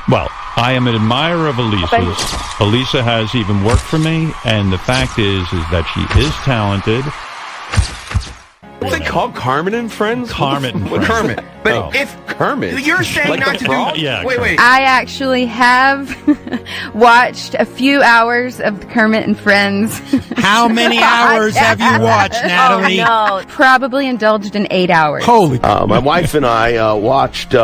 Well, I am an admirer of Elisa's. Elisa has even worked for me, and the fact is that she is talented. What's they called Kermit and Friends? Kermit and Friends. Kermit. But if Kermit, you're saying like not to frog? do. Yeah, wait. I actually have watched a few hours of Kermit and Friends. How many hours have you watched, Natalie? Oh, no. Probably indulged in 8 hours. Holy. My wife and I watched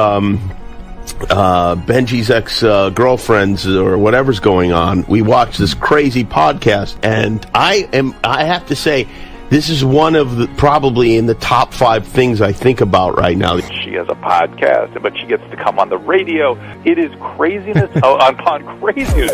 Benji's ex-girlfriends or whatever's going on. We watched this crazy podcast, and I have to say, this is one of the, probably in the top 5 things I think about right now. She has a podcast, but she gets to come on the radio. It is craziness upon craziness.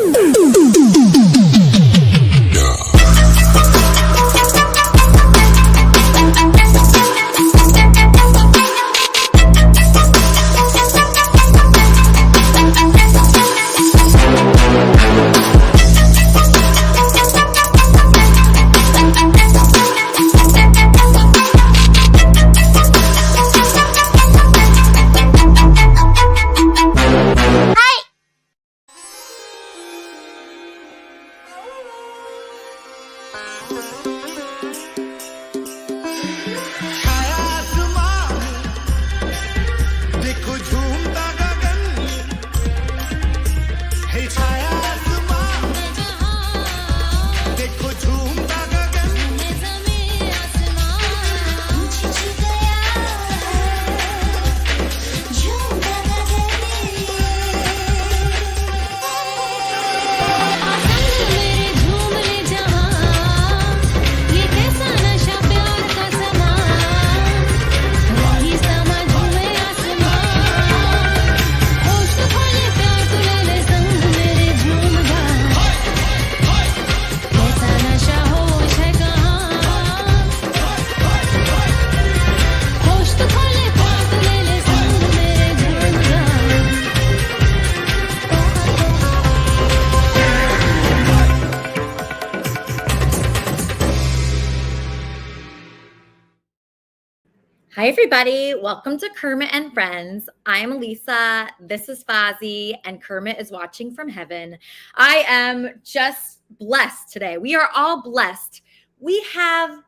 Hi, everybody. Welcome to Kermit and Friends. I'm Lisa. This is Fozzie, and Kermit is watching from heaven. I am just blessed today. We are all blessed. We have,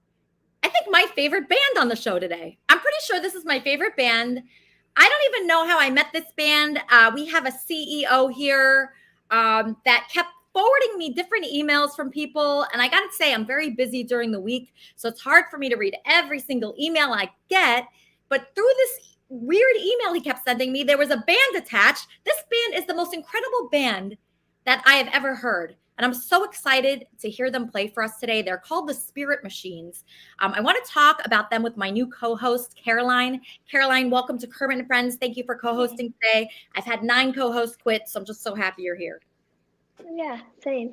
I think, my favorite band on the show today. I'm pretty sure this is my favorite band. I don't even know how I met this band. We have a CEO here that kept forwarding me different emails from people. And I got to say, I'm very busy during the week. So it's hard for me to read every single email I get. But through this weird email he kept sending me, there was a band attached. This band is the most incredible band that I have ever heard. And I'm so excited to hear them play for us today. They're called the Spirit Machines. I want to talk about them with my new co-host, Caroline. Caroline, welcome to Kermit and Friends. Thank you for co-hosting today. I've had 9 co-hosts quit, so I'm just so happy you're here. Yeah, same.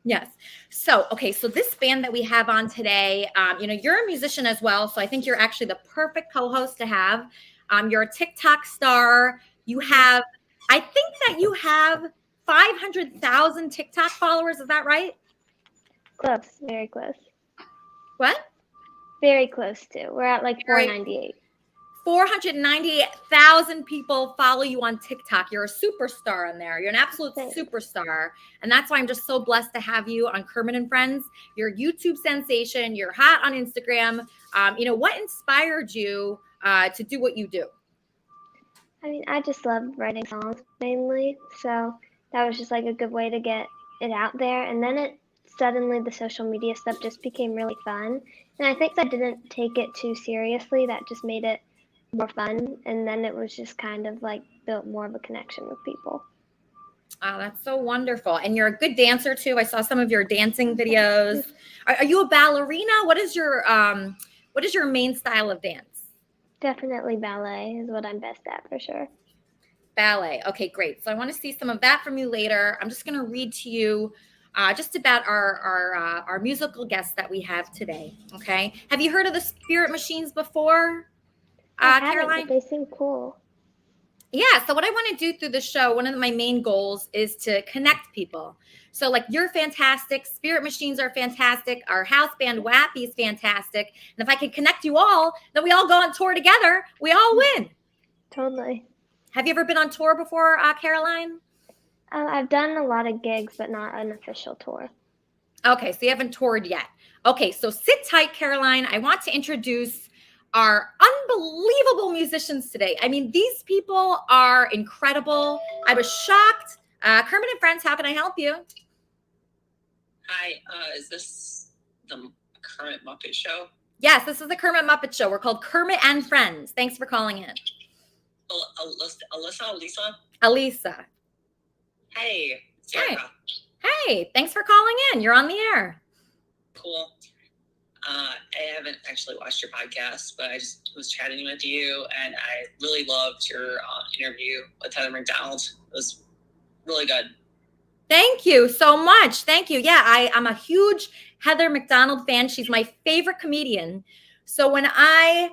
Yes. So this band that we have on today, you're a musician as well. So I think you're actually the perfect co-host to have. You're a TikTok star. I think that you have 500,000 TikTok followers. Is that right? Close. Very close. What? Very close to. We're at like 498. 498,000 people follow you on TikTok. You're a superstar on there. You're an absolute superstar. And that's why I'm just so blessed to have you on Kermit and Friends. You're a YouTube sensation. You're hot on Instagram. What inspired you to do what you do? I mean, I just love writing songs mainly. So that was just like a good way to get it out there. And then suddenly the social media stuff just became really fun. And I think I didn't take it too seriously. That just made it more fun, and then it was just kind of like built more of a connection with people. Oh, that's so wonderful. And you're a good dancer too. I saw some of your dancing videos. Are you a ballerina? What is your main style of dance? Definitely ballet is what I'm best at, for sure. Ballet. Okay, great. So I want to see some of that from you later. I'm just going to read to you just about our musical guests that we have today. Okay. Have you heard of the Spirit Machines before? Caroline? But they seem cool. Yeah. So what I want to do through the show, one of my main goals is to connect people. So like you're fantastic. Spirit Machines are fantastic. Our house band Wappy is fantastic. And if I can connect you all, then we all go on tour together. We all win. Totally. Have you ever been on tour before, Caroline? I've done a lot of gigs, but not an official tour. Okay, so you haven't toured yet. Okay, so sit tight, Caroline. I want to introduce our unbelievable musicians today. I mean, these people are incredible. I was shocked. Kermit and Friends, how can I help you? Hi, is this the Kermit Muppet Show? Yes, this is the Kermit Muppet Show. We're called Kermit and Friends. Thanks for calling in. Elisa? Elisa. Hey, Hey. Sarah. Hey, thanks for calling in. You're on the air. Cool. I haven't actually watched your podcast, but I just was chatting with you, and I really loved your interview with Heather McDonald. It was really good. Thank you so much. Thank you. Yeah, I'm a huge Heather McDonald fan. She's my favorite comedian. So when I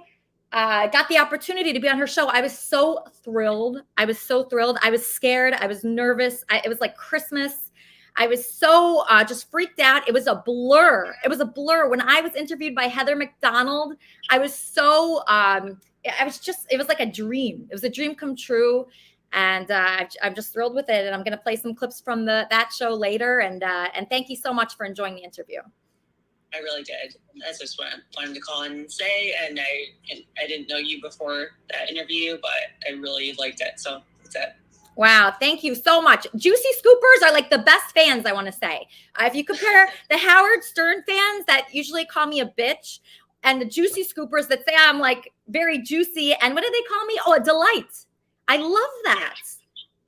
got the opportunity to be on her show, I was so thrilled. I was scared. I was nervous. It was like Christmas. I was so just freaked out. It was a blur. When I was interviewed by Heather McDonald, I was so, it was like a dream. It was a dream come true. And I'm just thrilled with it. And I'm going to play some clips from that show later. And thank you so much for enjoying the interview. I really did. That's just what I wanted to call in and say. And I didn't know you before that interview, but I really liked it. So that's it. Wow. Thank you so much. Juicy Scoopers are like the best fans, I want to say. If you compare the Howard Stern fans that usually call me a bitch and the Juicy Scoopers that say I'm like very juicy. And what do they call me? Oh, a delight. I love that.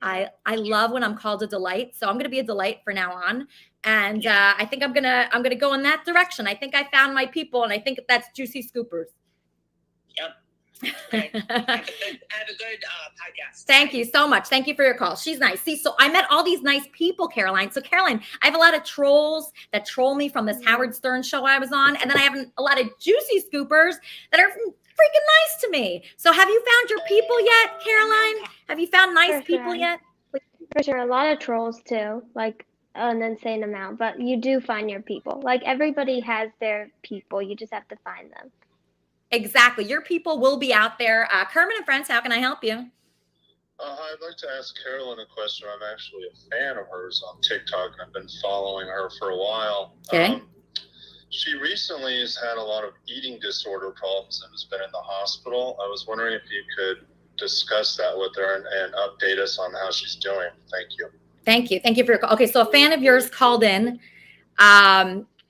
I love when I'm called a delight. So I'm going to be a delight from now on. And I think I'm gonna go in that direction. I think I found my people, and I think that's Juicy Scoopers. Yep. Okay. Have a good podcast. Thank you so much. Thank you for your call. She's nice. See, so I met all these nice people, Caroline. So Caroline, I have a lot of trolls that troll me from this Howard Stern show I was on. And then I have a lot of Juicy Scoopers that are freaking nice to me. So have you found your people yet, Caroline? Have you found nice people yet? For sure. A lot of trolls too, like an insane amount, but you do find your people. Like everybody has their people. You just have to find them. Exactly. Your people will be out there. Kermit and Friends, how can I help you? I'd like to ask Carolyn a question. I'm actually a fan of hers on TikTok, and I've been following her for a while. Okay. She recently has had a lot of eating disorder problems and has been in the hospital. I was wondering if you could discuss that with her and update us on how she's doing. Thank you. Thank you. Thank you for your call. Okay, so a fan of yours called in.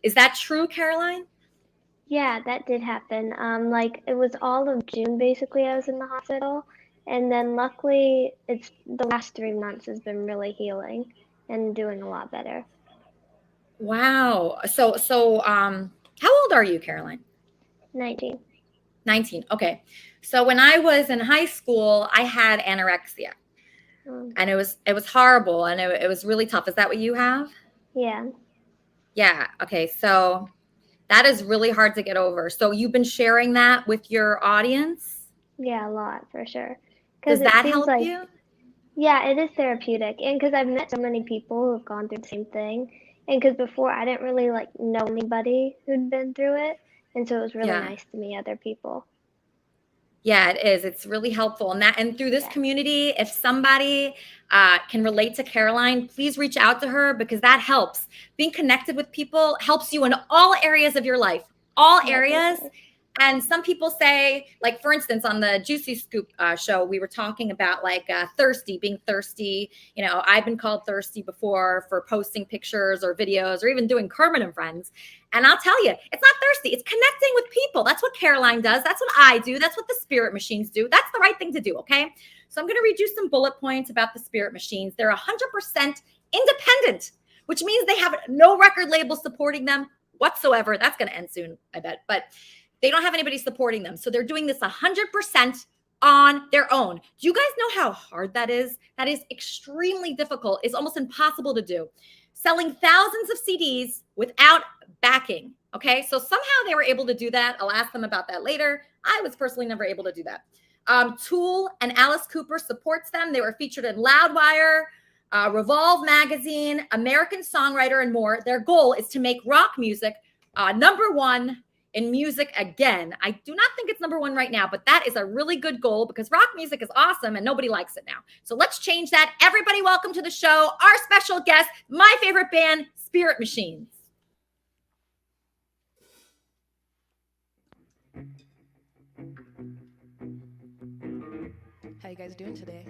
Is that true, Caroline? Yeah, that did happen. Like it was all of June basically I was in the hospital. And then luckily it's the last 3 months has been really healing and doing a lot better. Wow. So how old are you, Caroline? 19. 19. Okay. So when I was in high school, I had anorexia. And it was horrible and it was really tough. Is that what you have? Yeah. Yeah. Okay. So that is really hard to get over. So you've been sharing that with your audience? Yeah, a lot for sure. Does that help you? Yeah, it is therapeutic. And because I've met so many people who have gone through the same thing. And because before I didn't really like know anybody who'd been through it. And so it was really nice to meet other people. Yeah, it is. It's really helpful. And through this community, if somebody can relate to Caroline, please reach out to her because that helps. Being connected with people helps you in all areas of your life, all areas. And some people say, like, for instance, on the Juicy Scoop show, we were talking about like being thirsty. You know, I've been called thirsty before for posting pictures or videos or even doing Kermit and Friends. And I'll tell you, it's not thirsty. It's connecting with people. That's what Caroline does. That's what I do. That's what the Spirit Machines do. That's the right thing to do, okay? So I'm going to read you some bullet points about the Spirit Machines. They're 100% independent, which means they have no record label supporting them whatsoever. That's going to end soon, I bet. But they don't have anybody supporting them. So they're doing this 100% on their own. Do you guys know how hard that is? That is extremely difficult. It's almost impossible to do. Selling thousands of CDs without backing. Okay, so somehow they were able to do that. I'll ask them about that later. I was personally never able to do that. Tool and Alice Cooper supports them. They were featured in Loudwire, Revolve Magazine, American Songwriter, and more. Their goal is to make rock music #1 in music again. I do not think it's number one right now, but that is a really good goal because rock music is awesome and nobody likes it now. So let's change that. Everybody, welcome to the show. Our special guest, my favorite band, Spirit Machines. How you guys doing today?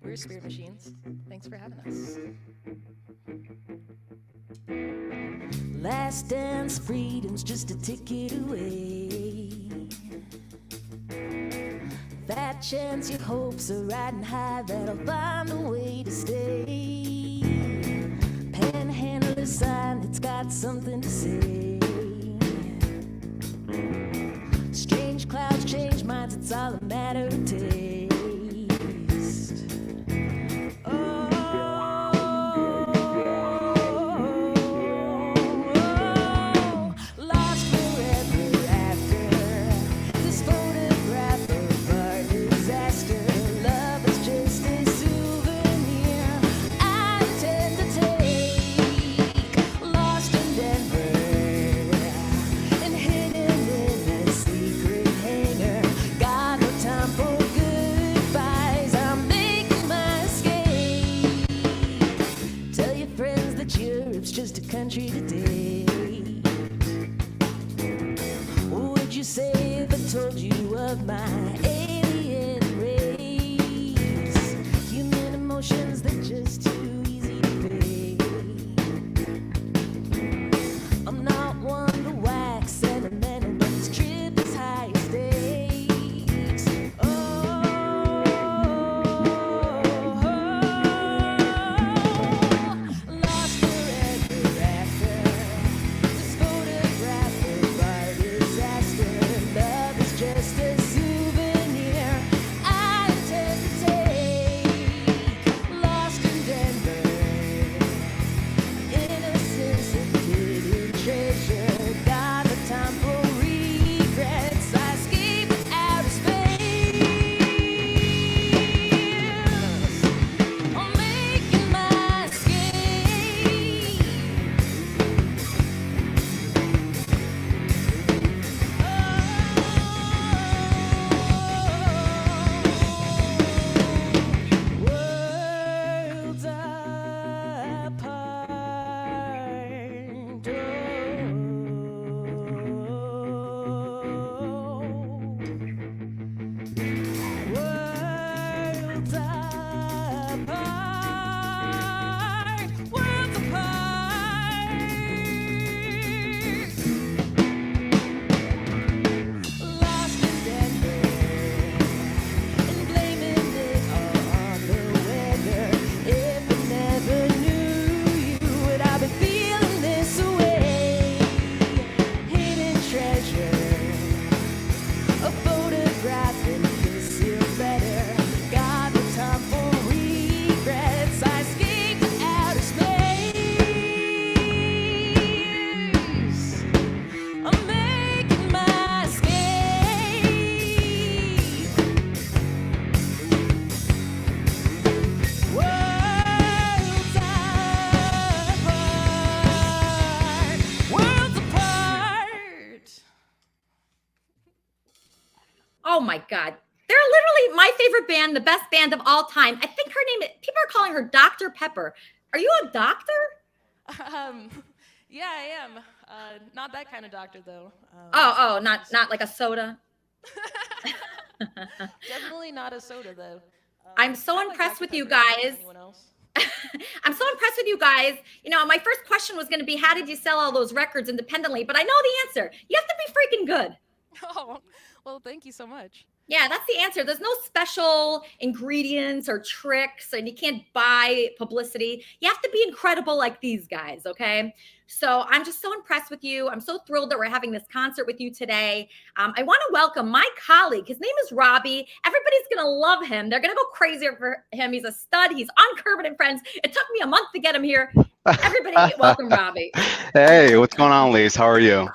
We're Spirit Machines. Thanks for having us. Last dance, freedom's just a ticket away. That chance your hopes are riding high, that'll find a way to stay. Panhandle a sign, it's got something to say. Strange clouds change minds, it's all a matter of taste. Just a country today. Would you say if I told you of my alien race? Human emotions that just too easy to pay. I'm not one to wax sentimental, but this trip is high stakes. Oh my God. They're literally my favorite band, the best band of all time. I think her name, people are calling her Dr. Pepper. Are you a doctor? Yeah, I am. Not that kind of doctor, though. Not like a soda. Definitely not a soda, though. I'm so impressed with you guys. I'm so impressed with you guys. You know, my first question was going to be, how did you sell all those records independently? But I know the answer. You have to be freaking good. Oh, well, thank you so much. Yeah, that's the answer. There's no special ingredients or tricks, and you can't buy publicity. You have to be incredible like these guys, okay? So I'm just so impressed with you. I'm so thrilled that we're having this concert with you today. I want to welcome my colleague. His name is Robbie. Everybody's going to love him. They're going to go crazy for him. He's a stud. He's on Kermit and Friends. It took me a month to get him here. Everybody, welcome Robbie. Hey, what's going on, Lise? How are you?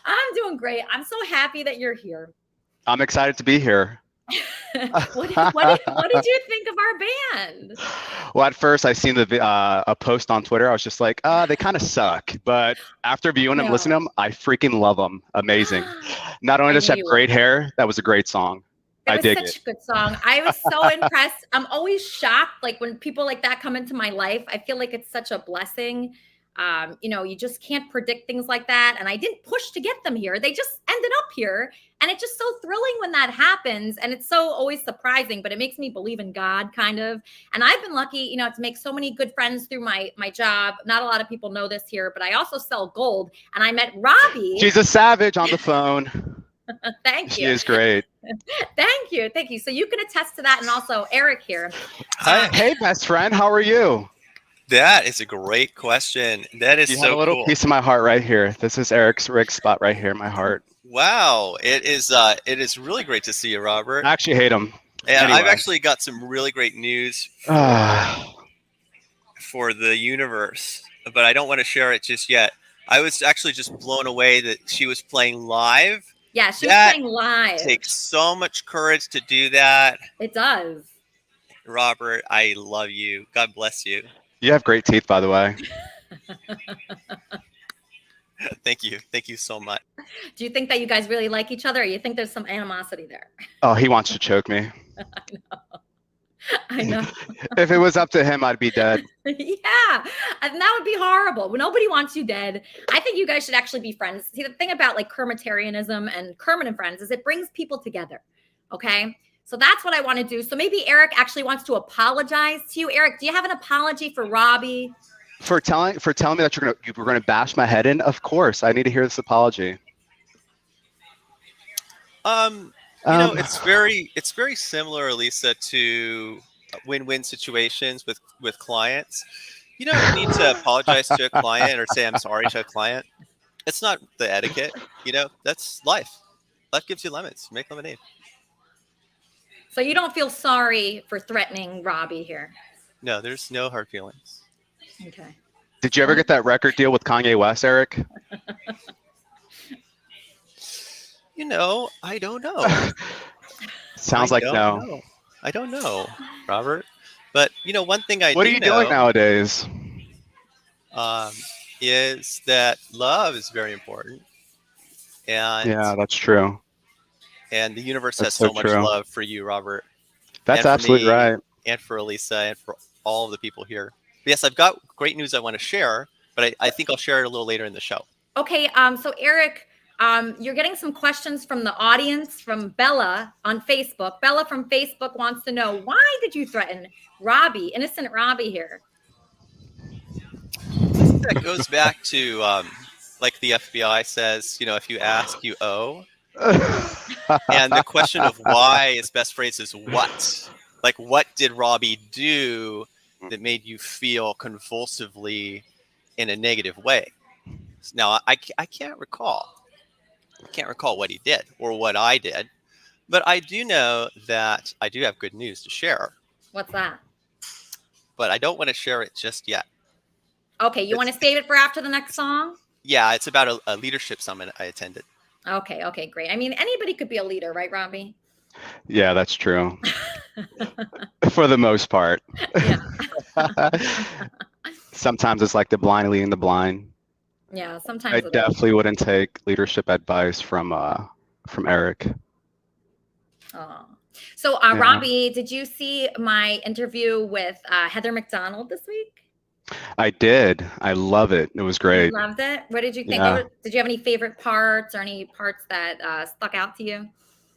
I'm doing great. I'm so happy that you're here. I'm excited to be here. What did you think of our band? Well, at first I seen a post on Twitter. I was just like, they kind of suck. But after viewing them, listening to them, I freaking love them. Amazing. Not only does she have great hair, that was a great song. I dig it. It was such a good song. I was so impressed. I'm always shocked, like when people like that come into my life. I feel like it's such a blessing. You just can't predict things like that. And I didn't push to get them here. They just ended up here. And it's just so thrilling when that happens. And it's so always surprising, but it makes me believe in God, kind of. And I've been lucky, to make so many good friends through my job. Not a lot of people know this here, but I also sell gold. And I met Robbie. She's a savage on the phone. Thank you. She is great. Thank you. So you can attest to that. And also Eric here. Hi. Hey, best friend. How are you? That is a great question. That is you so have a little cool. piece of my heart right here. This is Eric's rig spot right here, my heart. Wow, it is really great to see you, Robert. I actually hate him. And Anyway. I've actually got some really great news for the universe, but I don't want to share it just yet. I was actually just blown away that she was playing live. Yeah, she was playing live. It takes so much courage to do that. It does. Robert, I love you. God bless you. You have great teeth, by the way. Thank you. Thank you so much. Do you think that you guys really like each other, or you think there's some animosity there? Oh, he wants to choke me. I know. If it was up to him, I'd be dead. Yeah, and that would be horrible. Nobody wants you dead. I think you guys should actually be friends. See, the thing about like Kermitarianism and Kermit and Friends is it brings people together. Okay, so that's what I want to do. So maybe Eric actually wants to apologize to you. Eric, do you have an apology for Robbie? For telling me that you were gonna bash my head in? Of course, I need to hear this apology. It's very similar, Lisa, to win-win situations with clients. You don't need to apologize to a client or say I'm sorry to a client. It's not the etiquette. That's life. Life gives you lemons. Make lemonade. So you don't feel sorry for threatening Robbie here? No, there's no hard feelings. Okay. Did you ever get that record deal with Kanye West, Eric? I don't know. Sounds like no. I don't know, Robert. But one thing I do know. What are you doing nowadays? Is that love is very important. And yeah, that's true. And the universe That's has so so much true. love for you, Robert. That's and for absolutely me, right. And for Elisa and for all of the people here. But yes, I've got great news I want to share, but I think I'll share it a little later in the show. Okay, so Eric, you're getting some questions from the audience, from Bella on Facebook. Bella from Facebook wants to know, why did you threaten Robbie, innocent Robbie here? That goes back to like the FBI says, if you ask, you owe. And the question of why is best phrase is what? Like, what did Robbie do that made you feel convulsively in a negative way? Now, I can't recall. I can't recall what he did or what I did, but I do know that I do have good news to share. What's that? But I don't want to share it just yet. Okay, you want to save it for after the next song? Yeah, it's about a leadership summit I attended. Okay, great. I mean, anybody could be a leader, right, Robbie? Yeah, that's true. For the most part. Yeah. Sometimes it's like the blind leading the blind. Yeah, sometimes I it is. definitely wouldn't take leadership advice from Eric. Oh. So, Yeah. Robbie, did you see my interview with Heather McDonald this week? I did. I love it. It was great. You loved it? What did you think? Yeah. Did you have any favorite parts or any parts that stuck out to you?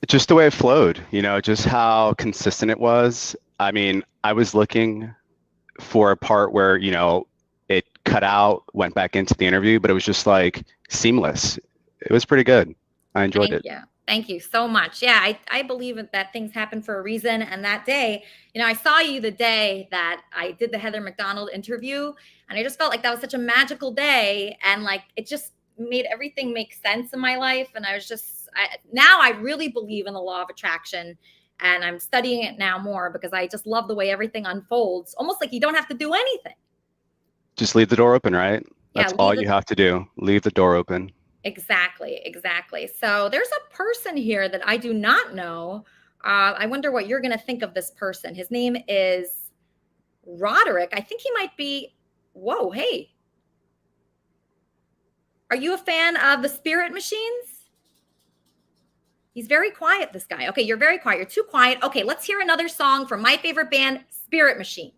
Just the way it flowed, just how consistent it was. I mean, I was looking for a part where, it cut out, went back into the interview, but it was just like seamless. It was pretty good. I enjoyed it. Thank you so much. Yeah, I believe that things happen for a reason. And that day, I saw you the day that I did the Heather McDonald interview, and I just felt like that was such a magical day. And like, it just made everything make sense in my life. And I was just, now I really believe in the law of attraction, and I'm studying it now more because I just love the way everything unfolds. Almost like you don't have to do anything. Just leave the door open, right? That's all you have to do. Leave the door open. Exactly. So there's a person here that I do not know I wonder what you're going to think of this person. His name is Roderick. I think he might be. Whoa, hey. Are you a fan of the Spirit Machines? He's very quiet, this guy. Okay, you're very quiet. You're too quiet. Okay, let's hear another song from my favorite band, Spirit Machines.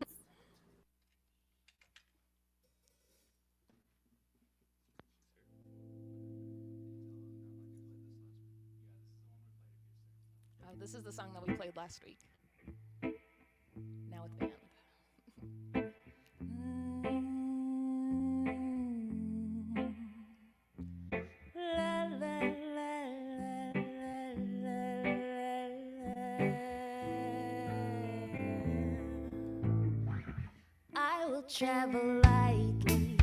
This is the song that we played last week. Now with band. I will travel lightly.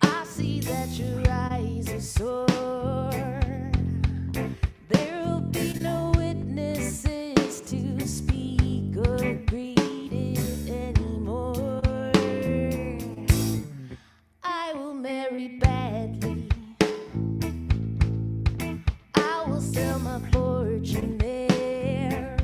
I see that your eyes are sore. There will be no witnesses to speak or greet it anymore. I will marry badly. I will sell my fortune there.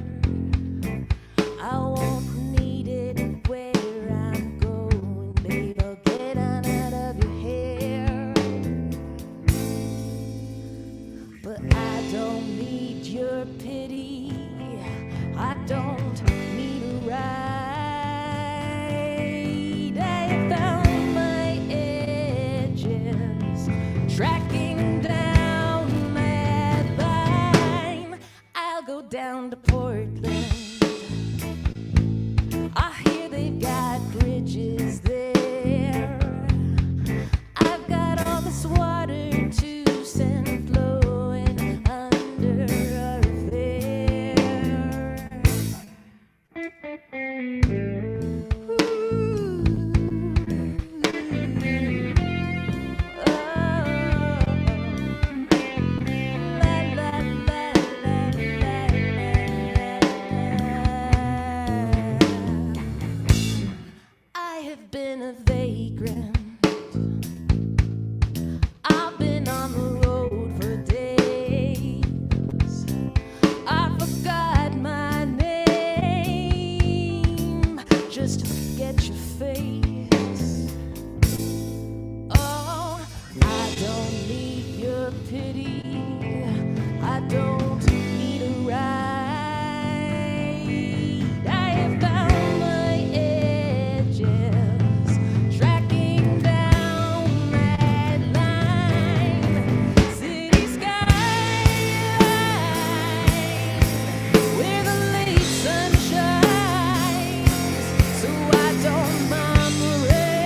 I won't need it where I'm going, babe. I'll get on out of your hair. But I don't need your pity. I don't need a ride. I have found my edges, tracking down that line. I'll go down to Portland. I hear they've got bridges there. I've got all this water to send flowing under our affair. I have been a vagrant. I've been on the road for days. I forgot my name just to forget your face. Oh, I don't need your pity. I don't need a ride. I have found my edges, tracking down that line. City skyline, where the late sun shines. So I don't mind the rain,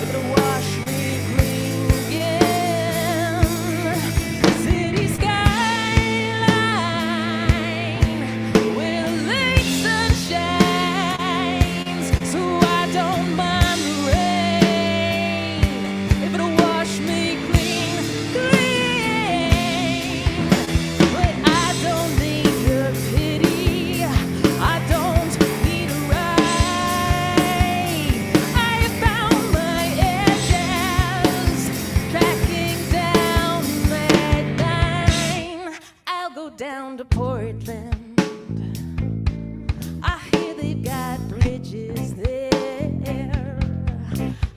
it'll wash me clean again. City skyline, where the late sun shines. So I don't mind the rain, if it'll wash me clean, clean. But I don't need your pity. I don't need a ride. I have found my edges, tracking down that line. I'll go down to Portland. I hear they've got bridges there.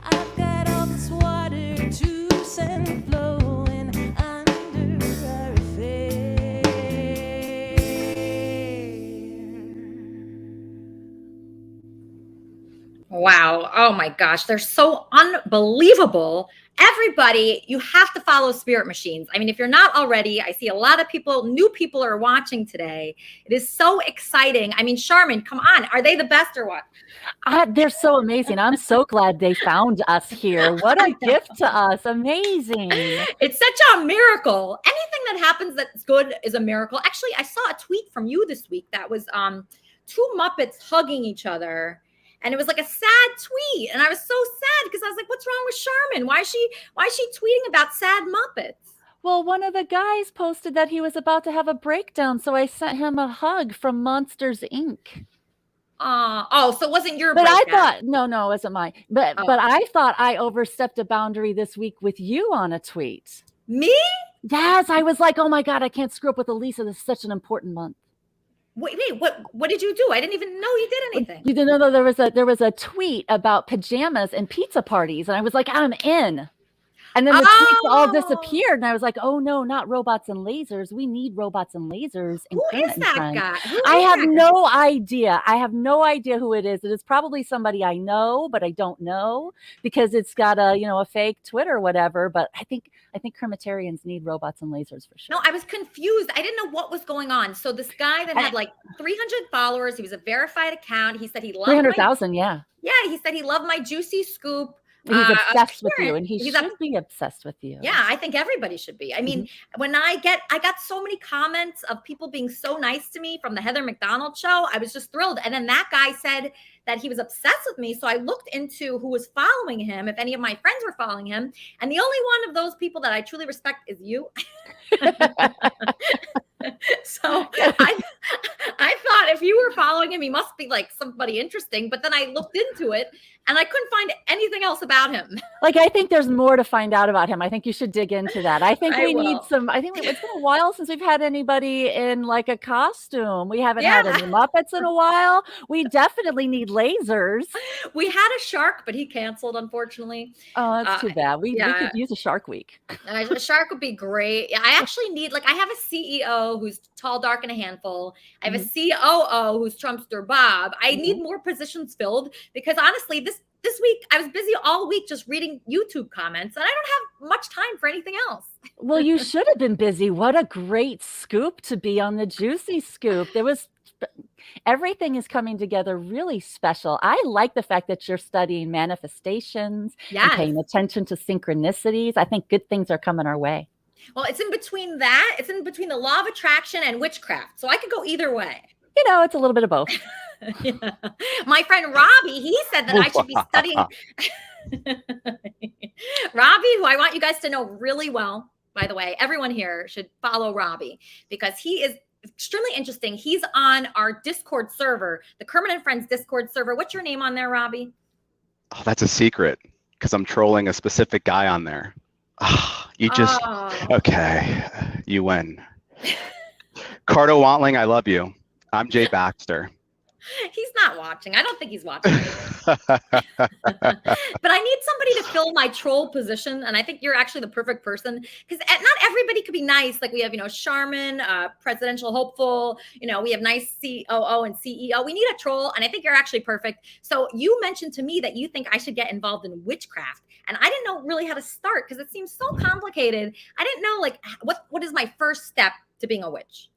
I've got all this water to send flowing under our affair. Wow. Oh my gosh. They're so unbelievable. Everybody, you have to follow Spirit Machines. I mean, if you're not already, I see a lot of people, new people are watching today. It is so exciting. I mean, Charmin, come on. Are they the best or what? They're so amazing. I'm so glad they found us here. What a gift to us. Amazing. It's such a miracle. Anything that happens that's good is a miracle. Actually, I saw a tweet from you this week that was two Muppets hugging each other. And it was like a sad tweet. And I was so sad because I was like, what's wrong with Charmin? Why is she tweeting about sad Muppets? Well, one of the guys posted that he was about to have a breakdown, so I sent him a hug from Monsters, Inc. So it wasn't your But breakdown. I thought, no, it wasn't mine. But I thought I overstepped a boundary this week with you on a tweet. Me? Yes, I was like, oh my God, I can't screw up with Elisa. This is such an important month. Wait, what did you do? I didn't even know you did anything. You didn't know there was a tweet about pajamas and pizza parties, and I was like, I'm in. And then the tweets all disappeared, and I was like, "Oh no, not robots and lasers. We need robots and lasers." Who is that guy? I have no idea. I have no idea who it is. It is probably somebody I know, but I don't know because it's got a fake Twitter or whatever. But I think Kermitarians need robots and lasers for sure. No, I was confused. I didn't know what was going on. So this guy that had like 300 followers, he was a verified account. He said he loved 300,000. Yeah. Yeah, he said he loved my juicy scoop. He's obsessed with you, and he should be obsessed with you. Yeah, I think everybody should be. I mean, when I got so many comments of people being so nice to me from the Heather McDonald show. I was just thrilled. And then that guy said that he was obsessed with me. So I looked into who was following him, if any of my friends were following him. And the only one of those people that I truly respect is you. So I thought if you were following him, he must be like somebody interesting. But then I looked into it and I couldn't find anything else about him. Like, I think there's more to find out about him. I think you should dig into that. I think we need some, it's been a while since we've had anybody in like a costume. We haven't had any Muppets in a while. We definitely need lasers. We had a shark, but he canceled, unfortunately. Oh, that's too bad. We could use a Shark Week. A shark would be great. I actually need, I have a CEO who's tall, dark, and a handful. I have a COO who's Trumpster Bob. I need more positions filled because honestly, this week I was busy all week just reading YouTube comments and I don't have much time for anything else. Well, you should have been busy. What a great scoop to be on the Juicy Scoop. Everything is coming together really special. I like the fact that you're studying manifestations and paying attention to synchronicities. I think good things are coming our way. Well, it's in between that. It's in between the law of attraction and witchcraft. So I could go either way. It's a little bit of both. Yeah. My friend Robbie, he said that I should be studying. Robbie, who I want you guys to know really well, by the way, everyone here should follow Robbie because he is extremely interesting. He's on our Discord server, the Kermit and Friends Discord server. What's your name on there, Robbie? Oh, that's a secret because I'm trolling a specific guy on there. Okay, you win. Cardo Wantling, I love you. I'm Jay Baxter. He's not watching. I don't think he's watching. But I need somebody to fill my troll position. And I think you're actually the perfect person because not everybody could be nice. Like we have, Charmin, presidential hopeful, we have nice COO and CEO. We need a troll. And I think you're actually perfect. So you mentioned to me that you think I should get involved in witchcraft. And I didn't know really how to start because it seems so complicated. I didn't know what is my first step to being a witch?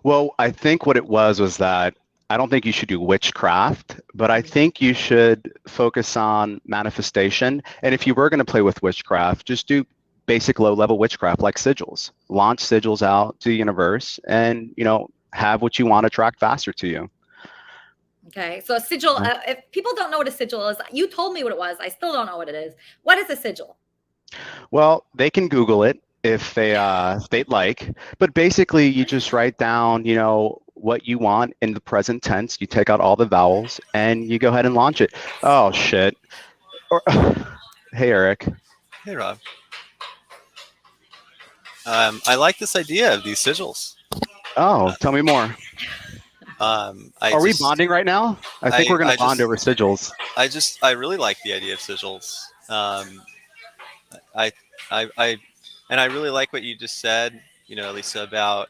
Well, I think what it was that I don't think you should do witchcraft, but I think you should focus on manifestation. And if you were going to play with witchcraft, just do basic low-level witchcraft like sigils. Launch sigils out to the universe and, have what you want attract faster to you. Okay. So a sigil, if people don't know what a sigil is, you told me what it was. I still don't know what it is. What is a sigil? Well, they can Google it if they'd like, but basically you just write down, what you want in the present tense. You take out all the vowels and you go ahead and launch it. Oh shit. Hey, Eric. Hey, Rob. I like this idea of these sigils. Oh, tell me more. Are we bonding right now? I think we're going to bond over sigils. I really like the idea of sigils. And I really like what you just said, Lisa, about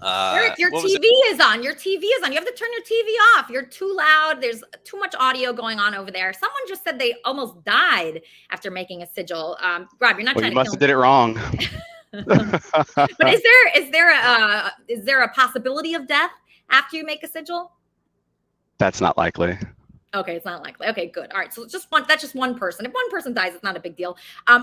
Eric, your TV is on. Your TV is on. You have to turn your TV off. You're too loud. There's too much audio going on over there. Someone just said they almost died after making a sigil. Rob, you're not trying to kill me. You must have did it wrong. But is there a possibility of death after you make a sigil? That's not likely. Okay, it's not likely. Okay, good. All right, so that's just one person. If one person dies, it's not a big deal.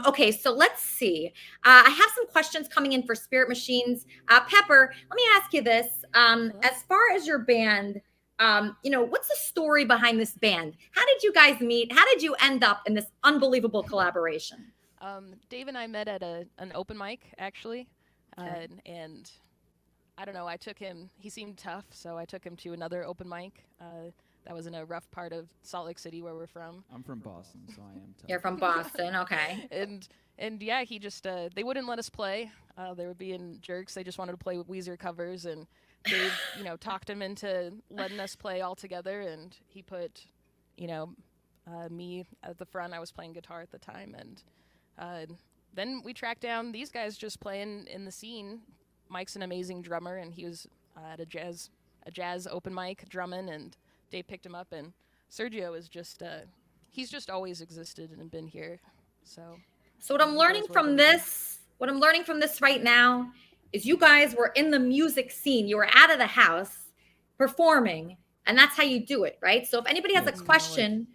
Okay, so let's see. I have some questions coming in for Spirit Machines. Pepper, let me ask you this. As far as your band, what's the story behind this band? How did you guys meet? How did you end up in this unbelievable collaboration? Dave and I met at an open mic, actually, and I don't know, he seemed tough, so I took him to another open mic. that was in a rough part of Salt Lake City where we're from. I'm from Boston, so I am tough. You're from Boston, okay. And yeah, he just they wouldn't let us play. They were being jerks. They just wanted to play Weezer covers, and Dave, talked him into letting us play all together. And he put, me at the front. I was playing guitar at the time, and then we tracked down these guys just playing in the scene. Mike's an amazing drummer, and he was at a jazz open mic drumming, and Dave picked him up. And Sergio is just he's just always existed and been here. So what I'm learning from this right now is you guys were in the music scene. You were out of the house performing, and that's how you do it, right? So if anybody has a question,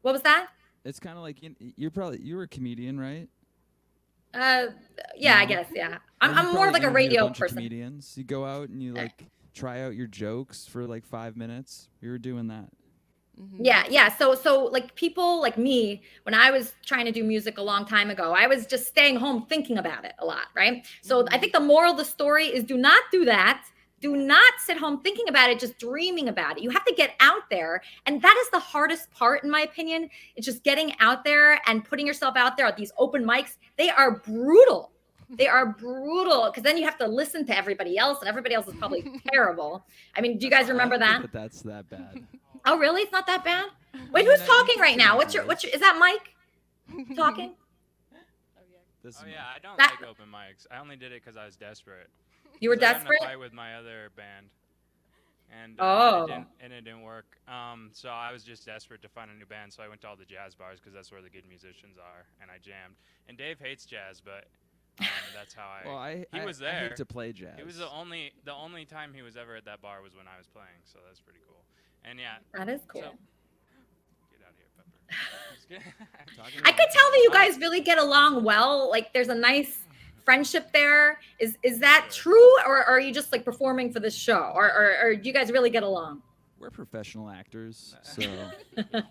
what was that? It's kind of like you were a comedian, right? Yeah, I guess, yeah. I'm more of like a radio person. Comedians, you go out and you try out your jokes for like 5 minutes. We were doing that. Mm-hmm. Yeah. So like people like me, when I was trying to do music a long time ago, I was just staying home thinking about it a lot, right? So I think the moral of the story is do not do that. Do not sit home thinking about it, just dreaming about it. You have to get out there. And that is the hardest part, in my opinion. It's just getting out there and putting yourself out there at these open mics. They are brutal. They are brutal because then you have to listen to everybody else, and everybody else is probably terrible. I mean, do you guys remember that? But that's that bad. Oh, really? It's not that bad? Wait, who's talking right now? What's your is that Mike talking? I don't like open mics. I only did it because I was desperate. You were desperate? I had a fight with my other band, and it didn't work. So I was just desperate to find a new band. So I went to all the jazz bars because that's where the good musicians are, and I jammed. And Dave hates jazz, but that's how I. Well, he was there. I hate to play jazz. It was the only time he was ever at that bar was when I was playing. So that's pretty cool. And yeah, that is cool. So, get out of here, Pepper. I could tell that you guys really get along well. Like there's a nice friendship there. Is that true, or are you just like performing for this show, or do you guys really get along? We're professional actors, so.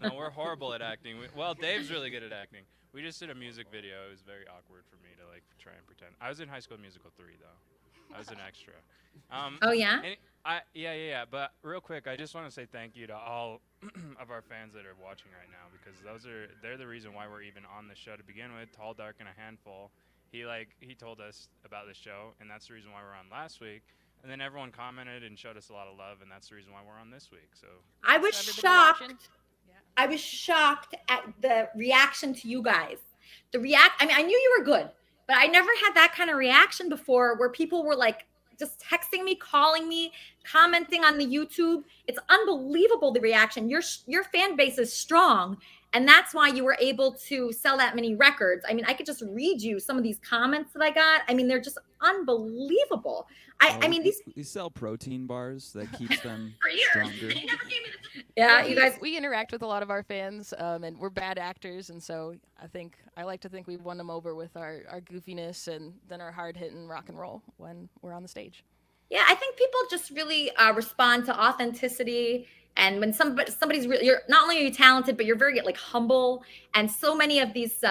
No, we're horrible at acting. Well, Dave's really good at acting. We just did a music video. It was very awkward for me to like try and pretend. I was in High School Musical 3 though. I was an extra. Oh yeah. Yeah. But real quick, I just want to say thank you to all of our fans that are watching right now, because they're the reason why we're even on the show to begin with. Tall, Dark, and a Handful. He told us about the show, and that's the reason why we're on last week. And then everyone commented and showed us a lot of love, and that's the reason why we're on this week. So I was shocked. I was shocked at the reaction to you guys. I mean, I knew you were good, but I never had that kind of reaction before, where people were like just texting me, calling me, commenting on the YouTube. It's unbelievable, the reaction. Your fan base is strong, and that's why you were able to sell that many records. I mean, I could just read you some of these comments that I got. I mean, they're just unbelievable. I mean, we sell protein bars that keeps them stronger. Yeah, you guys. We interact with a lot of our fans, and we're bad actors, and so I like to think we've won them over with our goofiness and then our hard hitting rock and roll when we're on the stage. Yeah, I think people just really respond to authenticity. And when somebody's really, you're not only are you talented, but you're very like humble. And so many of these,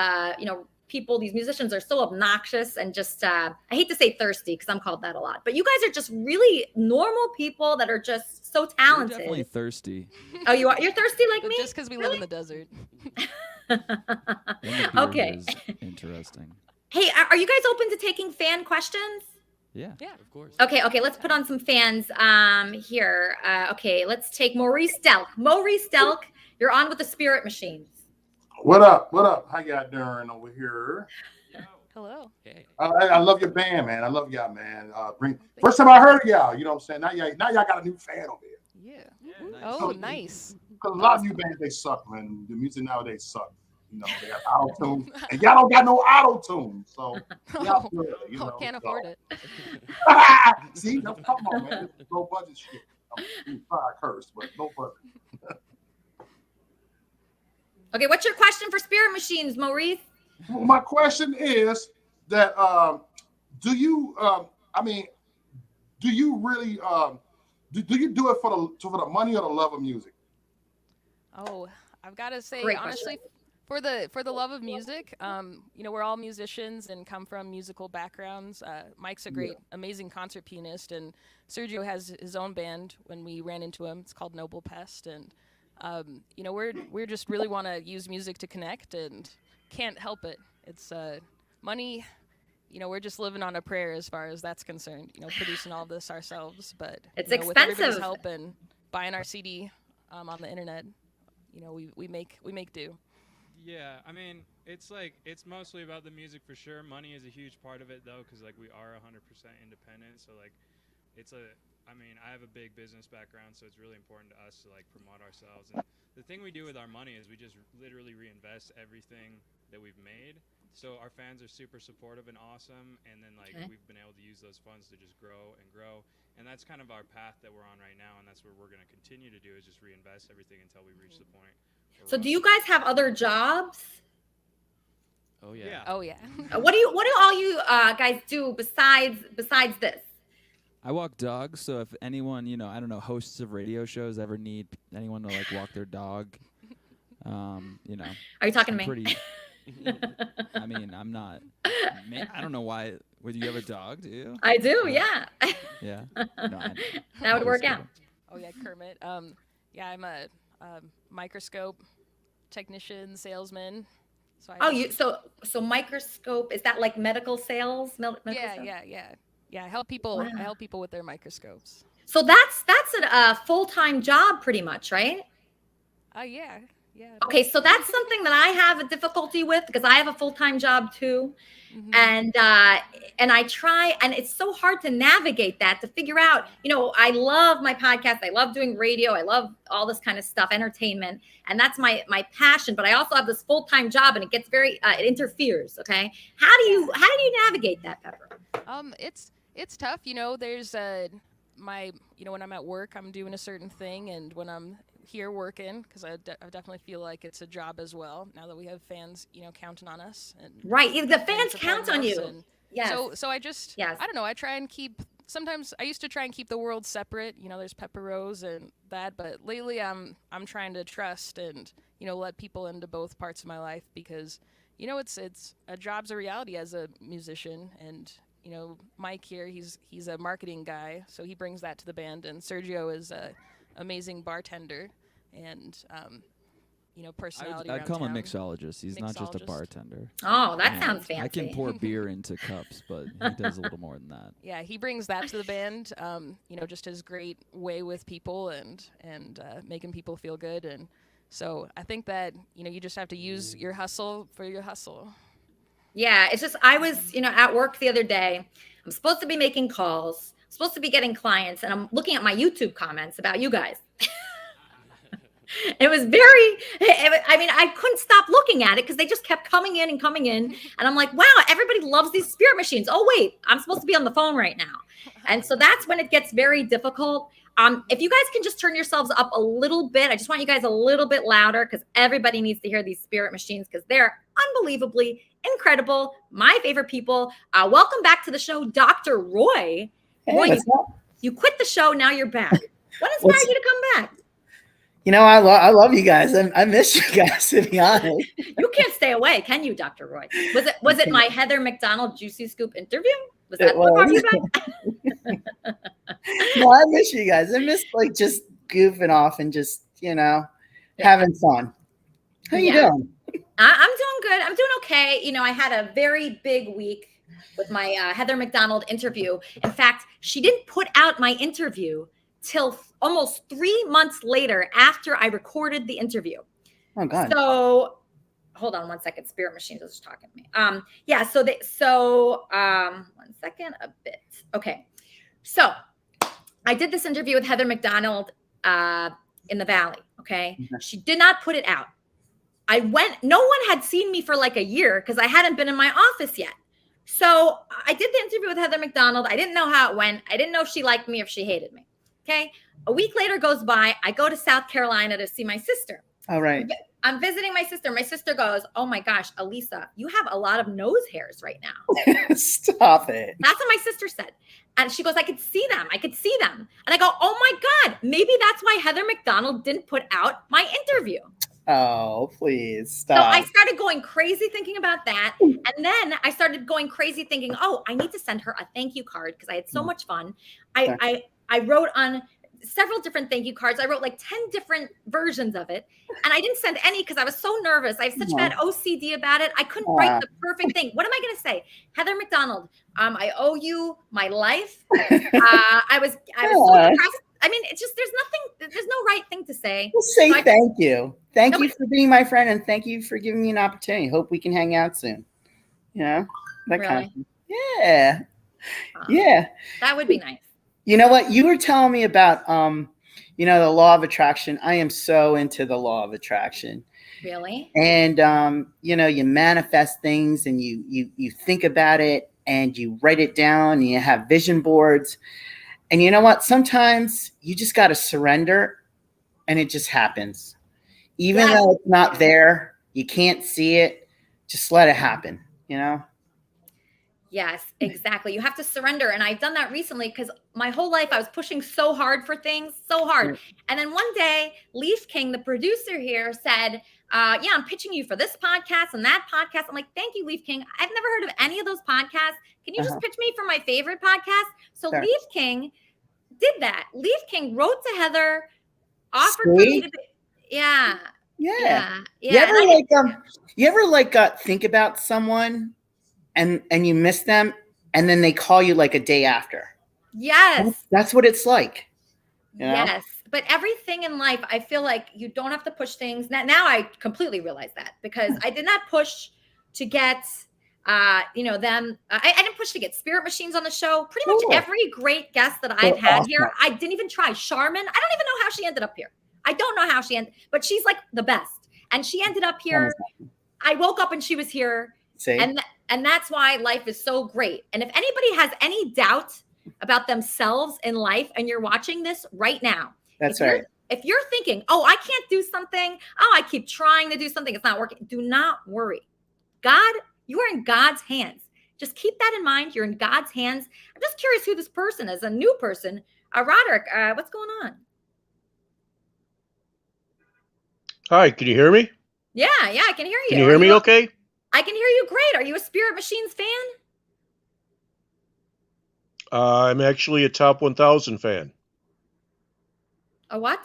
people, these musicians are so obnoxious and just, I hate to say thirsty because I'm called that a lot, but you guys are just really normal people that are just so talented. You're definitely thirsty. Oh, you are? You're thirsty like me? Just because we live in the desert. Okay. Interesting. Hey, are you guys open to taking fan questions? Yeah, of course. Okay, let's put on some fans here. Okay, let's take Maurice Delk. Maurice Delk, you're on with the Spirit Machines. What up? How y'all doing over here? Hello. Hey. I love your band, man. I love y'all, man. First time I heard y'all, you know what I'm saying? Now y'all got a new fan over here. Yeah. Oh, nice. Because a lot of new bands, they suck, man. The music nowadays suck. You know, they got auto-tune, and y'all don't got no auto-tune, so y'all good, you know. Can't afford it. See, come on, man. This is low budget shit. I'm sorry, I cursed, but no budget. Okay, what's your question for Spirit Machines, Maurice? Well, my question is that do you really do you do it for the money or the love of music? Oh, I've got to say, Great honestly, for the love of music, we're all musicians and come from musical backgrounds. Mike's a great, amazing concert pianist, and Sergio has his own band. When we ran into him, it's called Noble Pest, and You know, we're just really want to use music to connect and can't help it. It's money. You know, we're just living on a prayer as far as that's concerned. You know, producing all this ourselves, but It's you know, with everybody's expensive. help and buying our CD on the internet, you know, we make do. Yeah, I mean, it's mostly about the music for sure. Money is a huge part of it though, because like we are 100% independent. So like, I mean, I have a big business background, so it's really important to us to like promote ourselves. And the thing we do with our money is we just literally reinvest everything that we've made. So our fans are super supportive and awesome, and then like Okay. we've been able to use those funds to just grow and grow, and that's kind of our path that we're on right now, and that's what we're going to continue to do is just reinvest everything until we reach the point. So do you guys have other jobs? Oh yeah. Oh yeah. What do all you guys do besides this? I walk dogs, so if anyone, you know, I don't know, hosts of radio shows ever need anyone to like walk their dog, you know. Are you talking I'm to me? pretty- I mean, I'm not. I don't know why. Would you have a dog? Do you? I do, yeah. Yeah. No, I know. That would I work was out. kidding. Oh yeah, Kermit. Yeah, I'm a microscope technician, salesman. So So microscope, is that like medical sales? Medical yeah, sales? yeah. I help people. Wow. I help people with their microscopes. So that's a full-time job pretty much, right? Yeah. Okay, so that's something that I have a difficulty with because I have a full-time job too. And I try, and it's so hard to navigate that, to figure out, you know, I love my podcast. I love doing radio. I love all this kind of stuff, entertainment. And that's my passion, but I also have this full-time job and it gets very, it interferes. Okay. How do you navigate that, Pepper? It's tough. You know, there's you know, when I'm at work, I'm doing a certain thing, and when I'm here working, because I definitely feel like it's a job as well. Now that we have fans, you know, counting on us, and Right, the fans supporting count on us, you. and Yes. So I just I don't know. I try and keep. Sometimes I used to try and keep the world separate. You know, there's Pepper Rose and that, but lately I'm trying to trust and, you know, let people into both parts of my life, because, you know, it's a job's a reality as a musician. And, you know, Mike here, he's a marketing guy, so he brings that to the band, and Sergio is a amazing bartender and you know, personality. I'd around call him a town. mixologist. He's not just a Mixologist. bartender. Oh, that sounds I can fancy. pour beer into cups, but he does a little more than that. Yeah, he brings that to the band. You know, just his great way with people and making people feel good. And so I think that, you know, you just have to use your hustle for your hustle. Yeah, it's just, I was, you know, at work the other day. I'm supposed to be making calls, supposed to be getting clients, and I'm looking at my YouTube comments about you guys. It was I mean, I couldn't stop looking at it because they just kept coming in. And I'm like, wow, everybody loves these spirit machines. Oh, wait, I'm supposed to be on the phone right now. And so that's when it gets very difficult. If you guys can just turn yourselves up a little bit, I just want you guys a little bit louder because everybody needs to hear these spirit machines because they're unbelievably incredible. My favorite people. Welcome back to the show, Dr. Roy. Hey, Roy, what's up? you quit the show. Now you're back. What inspired you to come back? You know, I love you guys. I miss you guys, to be honest. You can't stay away, can you, Dr. Roy? Was it my Heather McDonald Juicy Scoop interview? Was that what brought you back? No, I miss you guys. I miss like just goofing off and just, you know, having fun. How you doing? I'm doing good. I'm doing okay. You know, I had a very big week with my Heather McDonald interview. In fact, she didn't put out my interview till almost 3 months later after I recorded the interview. Oh God. So hold on one second. Spirit Machines was just talking to me. Yeah, one second, a bit. Okay. So I did this interview with Heather McDonald in the Valley. Okay. She did not put it out. No one had seen me for like a year because I hadn't been in my office yet. So I did the interview with Heather McDonald. I didn't know how it went. I didn't know if she liked me or if she hated me. Okay. A week later goes by. I go to South Carolina to see my sister. All right. I'm visiting my sister. My sister goes, oh my gosh, Elisa, you have a lot of nose hairs right now. Stop it. That's what my sister said. And she goes, I could see them. And I go, oh my God, maybe that's why Heather McDonald didn't put out my interview. Oh, please So stop. I started going crazy thinking about that. And then I started going crazy thinking, oh, I need to send her a thank you card because I had so much fun. I wrote on several different thank you cards. I wrote like 10 different versions of it. And I didn't send any because I was so nervous. I have such bad OCD about it. I couldn't write the perfect thing. What am I going to say? Heather McDonald, I owe you my life. I was so depressed. I mean, it's just, there's no right thing to say. We'll say thank you. Thank you for being my friend, and thank you for giving me an opportunity. Hope we can hang out soon. You know, that kind of thing. Yeah. Yeah. That would be nice. You know what? You were telling me about, you know, the law of attraction. I am so into the law of attraction. Really? And, you know, you manifest things and you think about it and you write it down and you have vision boards. And you know what? Sometimes you just got to surrender and it just happens. Even though it's not there, you can't see it, just let it happen, you know? Yes, exactly. You have to surrender. And I've done that recently because my whole life I was pushing so hard for things, so hard. And then one day, Leaf King, the producer here, said, yeah, I'm pitching you for this podcast and that podcast. I'm like, thank you, Leaf King. I've never heard of any of those podcasts. Can you just pitch me for my favorite podcast? So Leaf King did that. Leaf King wrote to Heather, offered for me to be, yeah. You ever think about someone and you miss them and then they call you like a day after? Yes. That's what it's like. You know? Yes. But everything in life, I feel like you don't have to push things. Now I completely realize that because I did not push to get, you know, them. I didn't push to get Spirit Machines on the show. Pretty much every great guest that I've had here, I didn't even try. Charmin, I don't even know how she ended up here. I don't know how she ended, but she's like the best. And she ended up here. I woke up and she was here. And that's why life is so great. And if anybody has any doubt about themselves in life and you're watching this right now, that's right. If you're thinking, oh, I can't do something. Oh, I keep trying to do something. It's not working. Do not worry. God, you are in God's hands. Just keep that in mind. You're in God's hands. I'm just curious who this person is, a new person. Roderick, what's going on? Hi, can you hear me? Yeah, I can hear you. Can you hear me okay? I can hear you great. Are you a Spirit Machines fan? I'm actually a Top 1000 fan. A what?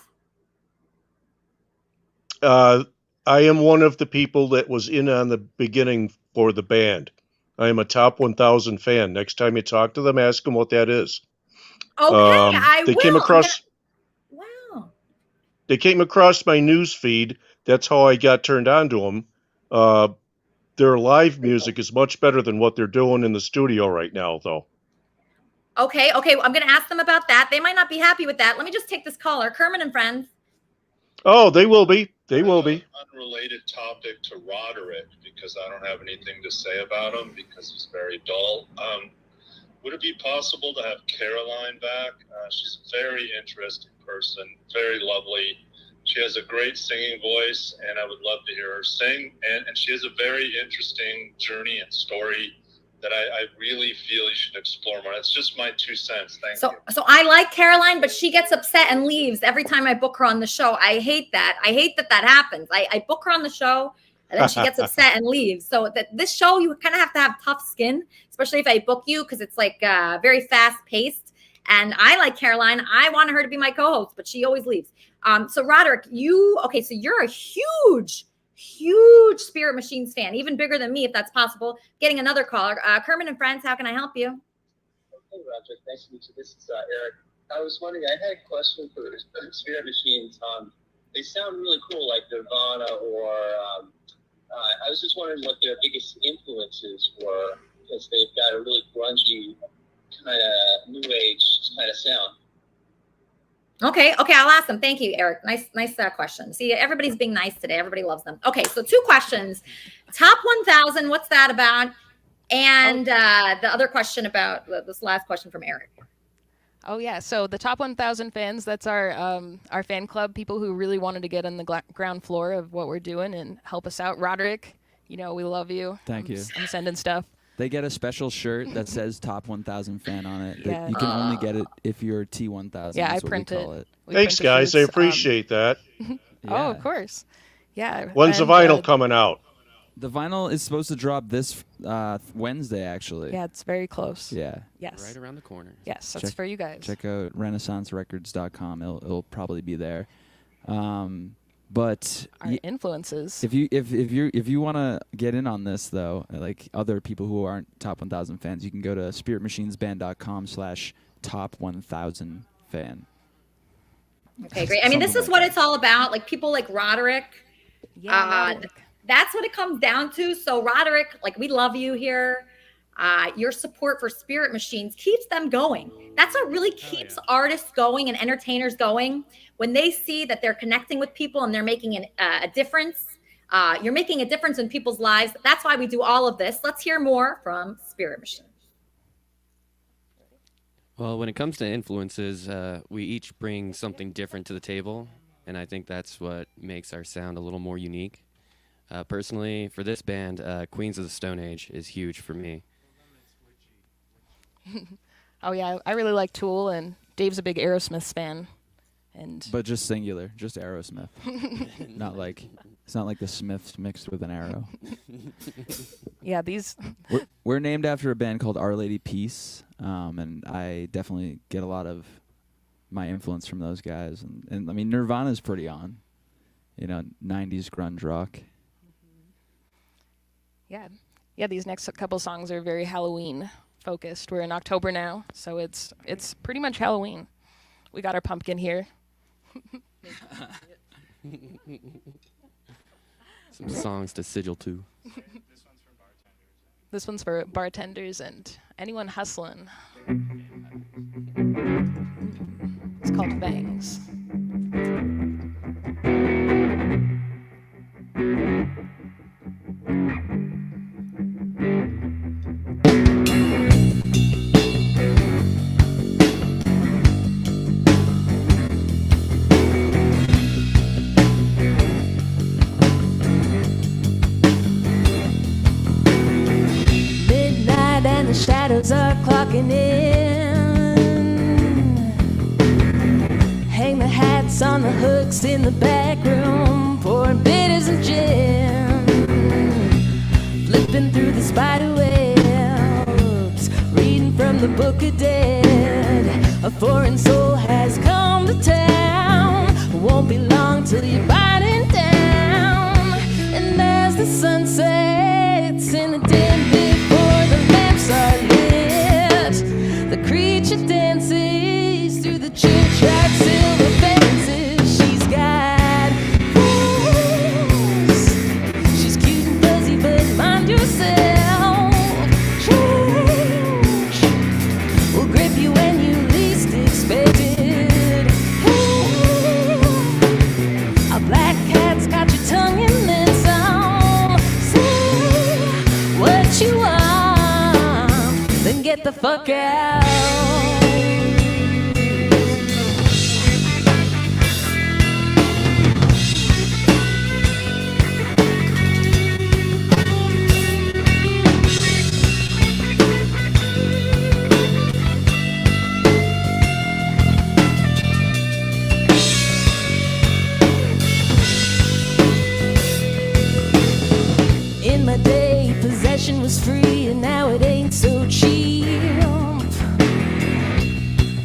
I am one of the people that was in on the beginning for the band. I am a Top 1000 fan. Next time you talk to them, ask them what that is. Okay, I will. Came across, wow. They came across my news feed. That's how I got turned on to them. Their live music is much better than what they're doing in the studio right now, though. Okay. I'm going to ask them about that. They might not be happy with that. Let me just take this caller. Kermit and Friends. Oh, they will be. They will be. Unrelated topic to Roderick, because I don't have anything to say about him because he's very dull. Would it be possible to have Caroline back? She's a very interesting person, very lovely. She has a great singing voice, and I would love to hear her sing. And she has a very interesting journey and story that I really feel you should explore more. It's just my 2 cents. Thank you. So I like Caroline, but she gets upset and leaves every time I book her on the show. I hate that. I hate that happens. I book her on the show, and then she gets upset and leaves. So this show, you kind of have to have tough skin, especially if I book you, because it's like very fast paced. And I like Caroline. I want her to be my co-host, but she always leaves. So Roderick, so you're a huge Spirit Machines fan, even bigger than me, if that's possible. Getting another caller. Kermit and Friends, how can I help you? Hey, Roger. Nice to meet you. This is Eric. I was wondering, I had a question for Spirit Machines. They sound really cool, like Nirvana, or I was just wondering what their biggest influences were, because they've got a really grungy, kind of new age kind of sound. Okay, I'll ask them. Thank you, Eric. Nice question. See, everybody's being nice today. Everybody loves them. Okay, so 2 questions. Top 1000, what's that about? And the other question about this last question from Eric. Oh yeah, so the Top 1000 fans, that's our fan club, people who really wanted to get on the ground floor of what we're doing and help us out. Roderick, we love you. Thank you. I'm sending stuff. They get a special shirt that says Top 1000 fan on it. Yeah. You can only get it if you're T1000. Yeah, That's I print what we call it. Thanks, guys. I appreciate that. Oh, of course. Yeah. When's the vinyl coming out? The vinyl is supposed to drop this Wednesday, actually. Yeah, it's very close. Yeah. Yes. Right around the corner. Yes, that's for you guys. Check out renaissancerecords.com. It'll probably be there. But Our influences. If you want to get in on this though, like other people who aren't top 1000 fans, you can go to spiritmachinesband.com/top1000fan. Okay, great. I mean, this is what it's all about. Like people like Roderick. Yeah. That's what it comes down to. So Roderick, like we love you here. Your support for Spirit Machines keeps them going. That's what really keeps artists going and entertainers going. When they see that they're connecting with people and they're making a difference, you're making a difference in people's lives. That's why we do all of this. Let's hear more from Spirit Machines. Well, when it comes to influences, we each bring something different to the table, and I think that's what makes our sound a little more unique. Personally, for this band, Queens of the Stone Age is huge for me. Oh yeah, I really like Tool, and Dave's a big Aerosmith fan. But just singular, just Aerosmith. It's not like the Smiths mixed with an arrow. Yeah, these. We're named after a band called Our Lady Peace, and I definitely get a lot of my influence from those guys. And I mean, Nirvana's pretty on, 90s grunge rock. Yeah. These next couple songs are very Halloween focused. We're in October now, so it's pretty much Halloween. We got our pumpkin here. Some songs to sigil to. This one's for bartenders and anyone hustling. It's called Fangs. Midnight and the shadows are clocking in. Hang the hats on the hooks in the back room, pouring bitters and gin. Flipping through the spider webs, reading from the book of dead. A foreign soul has come to town. Won't be long till you're biting down. And as the sun sets in the dim before the lamps are lit, the creature dances through the churchyard silver fences. She's got rules. She's cute and fuzzy, but mind yourself. Change will grip you when you least expect it. A black cat's got your tongue and then some. Say what you want, then get the fuck out. In my day, possession was free, and now it ain't so cheap.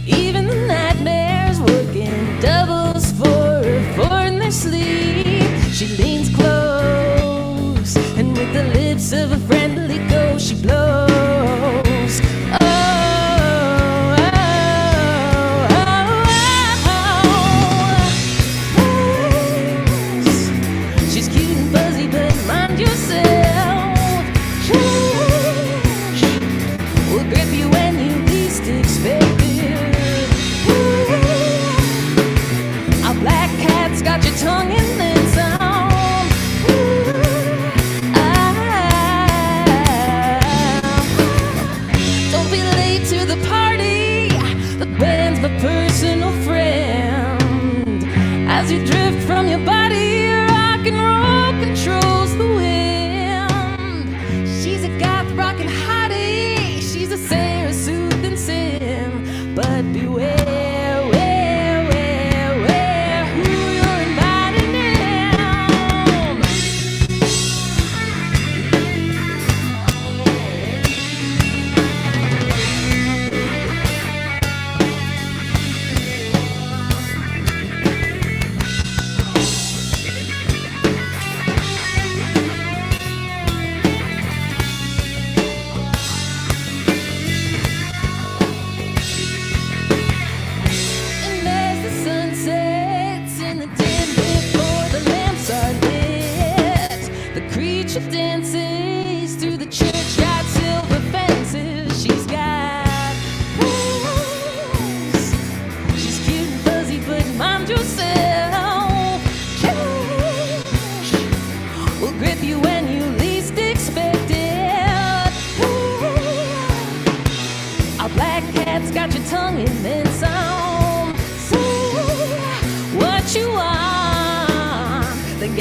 Even the nightmares working doubles for her for in their sleep. She leans close, and with the lips of a friendly ghost, she blows. Oh, oh, oh, oh. She's cute and fuzzy, but mind yourself. Change will grip you when you least expect it. A black cat's got your tongue and then some. Don't be late to the party. The band's my personal friend. As you drift from your body, rock and roll controls the wind. She's a goth rockin' hottie. She's a Sarah soothing sin. But beware, who you're inviting in.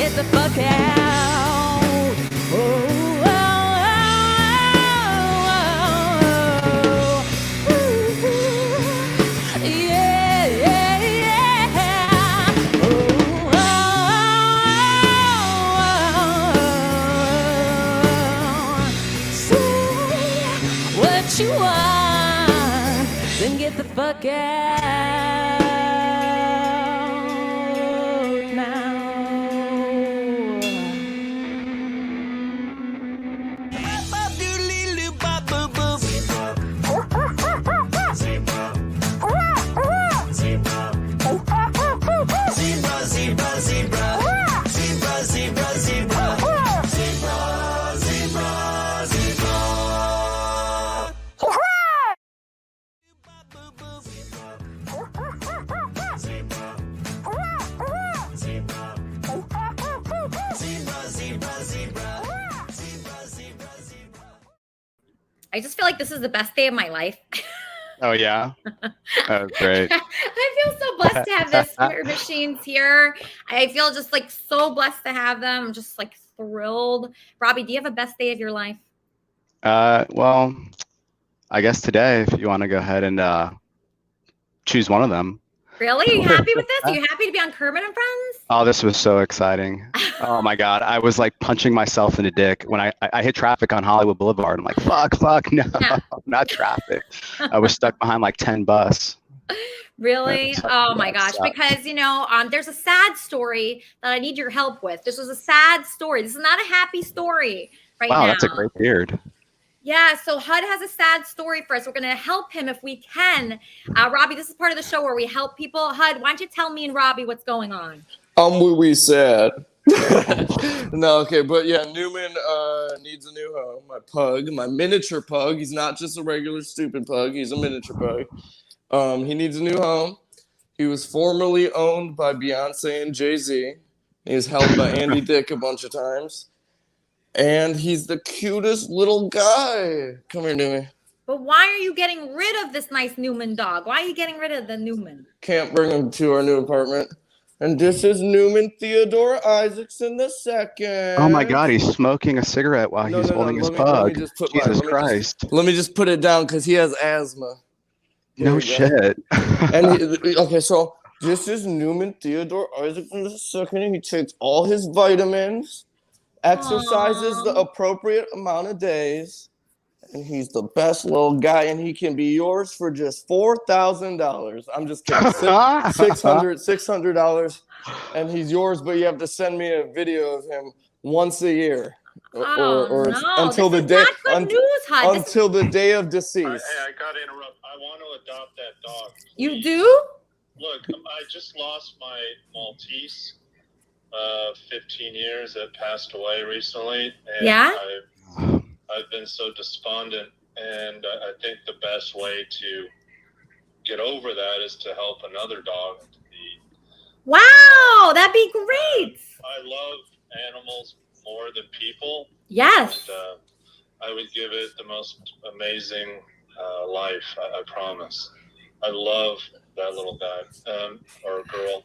get the fuck out. Oh, oh, oh, oh, oh. Yeah, yeah, yeah. Oh, oh, oh, oh. Say what you want, then get the fuck out now. I just feel like this is the best day of my life. Oh yeah, that was great. I feel so blessed to have this spirit machines here. I feel just like so blessed to have them. I'm just like thrilled. Robbie, do you have a best day of your life? Well, I guess today, if you want to go ahead and choose one of them. Really? Are you happy with this? Are you happy to be on Kermit and Friends? Oh, this was so exciting. Oh my God. I was like punching myself in the dick when I hit traffic on Hollywood Boulevard. I'm like, fuck, no, not traffic. I was stuck behind like 10 bus. Really? Oh my gosh. Because, you know, there's a sad story that I need your help with. This was a sad story. This is not a happy story right now. Wow, that's a great beard. Yeah, so HUD has a sad story for us. We're going to help him if we can. Robbie, this is part of the show where we help people. HUD, why don't you tell me and Robbie what's going on? We sad. No, okay, but yeah, Newman needs a new home. My pug, my miniature pug. He's not just a regular stupid pug. He's a miniature pug. He needs a new home. He was formerly owned by Beyonce and Jay-Z. He was held by Andy Dick a bunch of times. And he's the cutest little guy. Come here, Newman. But why are you getting rid of this nice Newman dog? Why are you getting rid of the Newman? Can't bring him to our new apartment. And this is Newman Theodore Isaacson II. Oh my God, he's smoking a cigarette while he's holding his pug. Jesus Christ. Let me just put it down because he has asthma. No shit. Okay, so this is Newman Theodore Isaacson II. He takes all his vitamins, exercises the appropriate amount of days, and he's the best little guy, and he can be yours for just $4,000. I'm just kidding. $600, and he's yours, but you have to send me a video of him once a year. Or until the day until the day of decease. Hey, I gotta interrupt. I want to adopt that dog. You do? Look, I just lost my Maltese. 15 years that passed away recently, and I've been so despondent, and I think the best way to get over that is to help another dog to be. Wow, that'd be great. I love animals more than people. Yes. And, I would give it the most amazing life. I promise. I love that little guy or girl.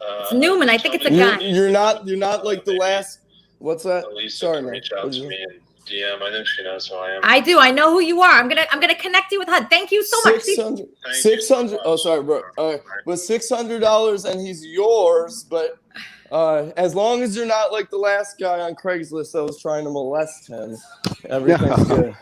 It's Newman. I think it's a guy. You're not like the last. What's that? Lisa Sorry, can man. reach out to me and DM. I think she knows who I am. I do. I know who you are. I'm gonna connect you with HUD. Thank you so much. 600. Oh, sorry, bro. But $600, and he's yours. But as long as you're not like the last guy on Craigslist that was trying to molest him, everything's good.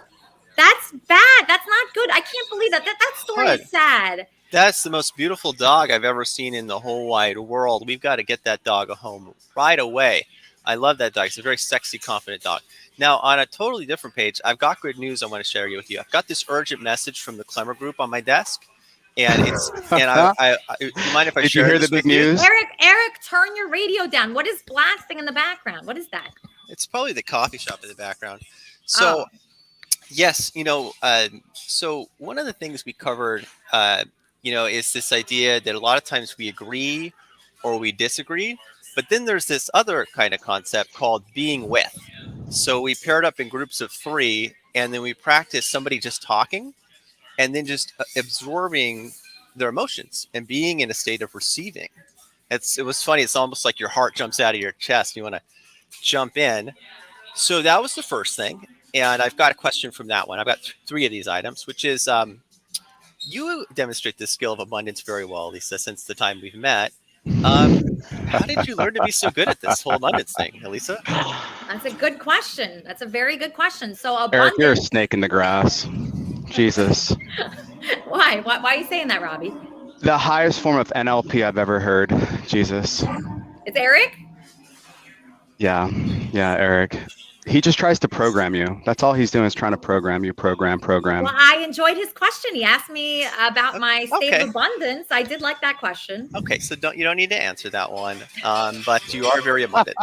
That's bad. That's not good. I can't believe that. That story is sad. That's the most beautiful dog I've ever seen in the whole wide world. We've got to get that dog a home right away. I love that dog. It's a very sexy, confident dog. Now, on a totally different page, I've got good news I want to share with you. I've got this urgent message from the Clemmer Group on my desk, and it's I do you mind if I share this with you? Eric, turn your radio down. What is blasting in the background? What is that? It's probably the coffee shop in the background. So, yes, so one of the things we covered, is this idea that a lot of times we agree or we disagree, but then there's this other kind of concept called being with. So we paired up in groups of 3, and then we practiced somebody just talking and then just absorbing their emotions and being in a state of receiving. It was funny. It's almost like your heart jumps out of your chest. You want to jump in. So that was the first thing. And I've got a question from that one. I've got 3 of these items, which is you demonstrate the skill of abundance very well, Lisa, since the time we've met. How did you learn to be so good at this whole abundance thing, Elisa? That's a good question. That's a very good question. So Eric, you're a abundance. snake in the grass. Jesus. Why? Why are you saying that, Robbie? The highest form of NLP I've ever heard. Jesus. It's Eric? Yeah, Eric. He just tries to program you. That's all he's doing is trying to program you, program. Well, I enjoyed his question. He asked me about my state of abundance. I did like that question. Okay, so you don't need to answer that one, but you are very abundant.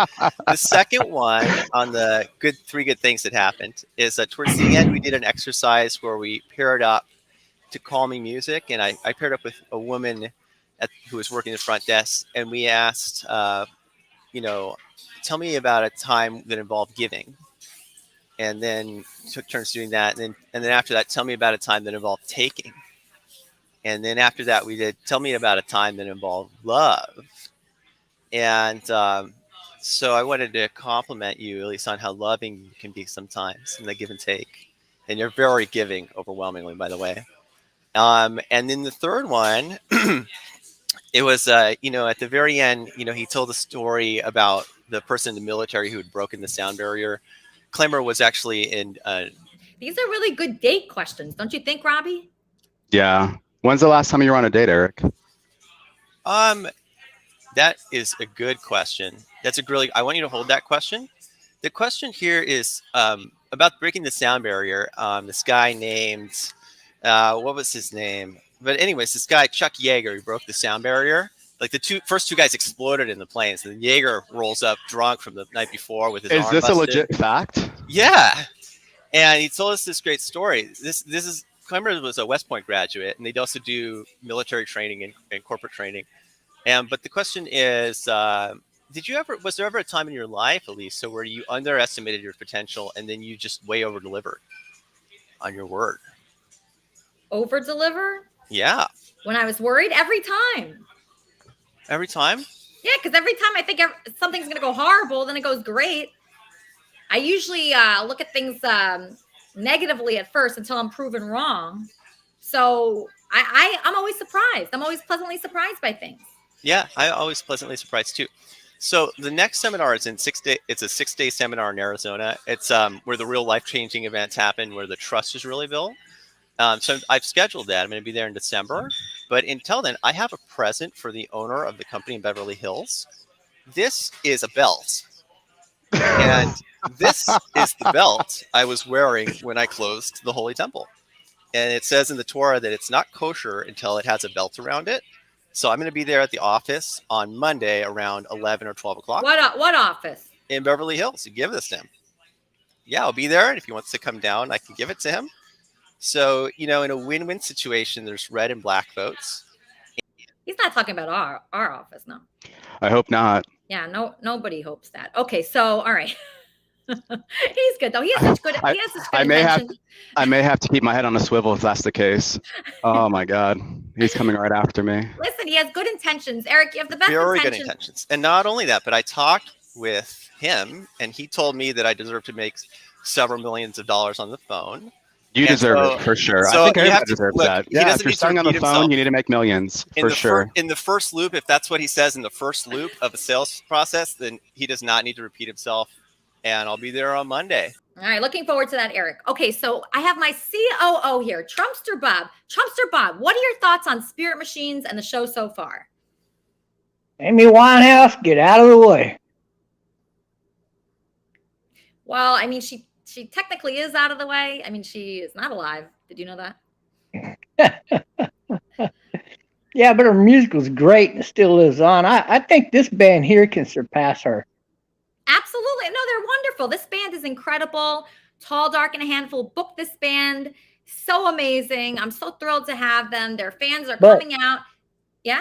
The second one on the 3 good things that happened is that towards the end we did an exercise where we paired up to calming music, and I paired up with a woman who was working the front desk, and we asked, tell me about a time that involved giving. And then took turns doing that. And then after that, tell me about a time that involved taking. And then after that, we did tell me about a time that involved love. And so I wanted to compliment you, at least on how loving you can be sometimes in the give and take. And you're very giving, overwhelmingly, by the way. And then the third one, it was, at the very end, he told a story about the person in the military who had broken the sound barrier. Clemmer was actually in. These are really good date questions, don't you think, Robbie? Yeah. When's the last time you were on a date, Eric? That is a good question. I want you to hold that question. The question here is about breaking the sound barrier. This guy named, what was his name? But anyways, this guy, Chuck Yeager, he broke the sound barrier. Like the first two guys exploded in the planes. And Yeager rolls up drunk from the night before with his arm busted. Is this a legit fact? Yeah. And he told us this great story. Clemmer was a West Point graduate, and they'd also do military training and corporate training. But the question is, was there ever a time in your life, Elisa, where you underestimated your potential and then you just way over delivered on your word? Over deliver? Yeah. When I was worried? Every time. Every time? Yeah, because every time I think something's going to go horrible, then it goes great. I usually look at things negatively at first until I'm proven wrong. So I'm always surprised. I'm always pleasantly surprised by things. Yeah, I'm always pleasantly surprised too. So the next seminar is in 6 days. It's a 6-day seminar in Arizona. It's where the real life-changing events happen, where the trust is really built. So I've scheduled that. I'm going to be there in December. But until then, I have a present for the owner of the company in Beverly Hills. This is a belt. And this is the belt I was wearing when I closed the Holy Temple. And it says in the Torah that it's not kosher until it has a belt around it. So I'm going to be there at the office on Monday around 11 or 12 o'clock. What office? In Beverly Hills. You give this to him. Yeah, I'll be there. And if he wants to come down, I can give it to him. So, in a win-win situation, there's red and black votes. He's not talking about our office, no. I hope not. Yeah, nobody hopes that. Okay, so all right. He's good though. He has such good intentions. I may have to keep my head on a swivel if that's the case. Oh my God, he's coming right after me. Listen, he has good intentions. Eric, you have the best Very intentions. good intentions. And not only that, but I talked with him, and he told me that I deserve to make several millions of dollars on the phone. You deserve it for sure. I think everybody deserves that. Yeah, if you're starting on the phone, you need to make millions for sure. In the first loop, if that's what he says in the first loop of a sales process, then he does not need to repeat himself. And I'll be there on Monday. All right, looking forward to that, Eric. Okay, so I have my COO here, Trumpster Bob. Trumpster Bob, what are your thoughts on Spirit Machines and the show so far? Amy Winehouse, get out of the way. Well, I mean, she technically is out of the way. I mean, she is not alive. Did you know that? Yeah, but her musical's great and it still lives on. I think this band here can surpass her. Absolutely. No, they're wonderful. This band is incredible. Tall, Dark, and a Handful booked this band. So amazing. I'm so thrilled to have them. Their fans are coming out. Yeah?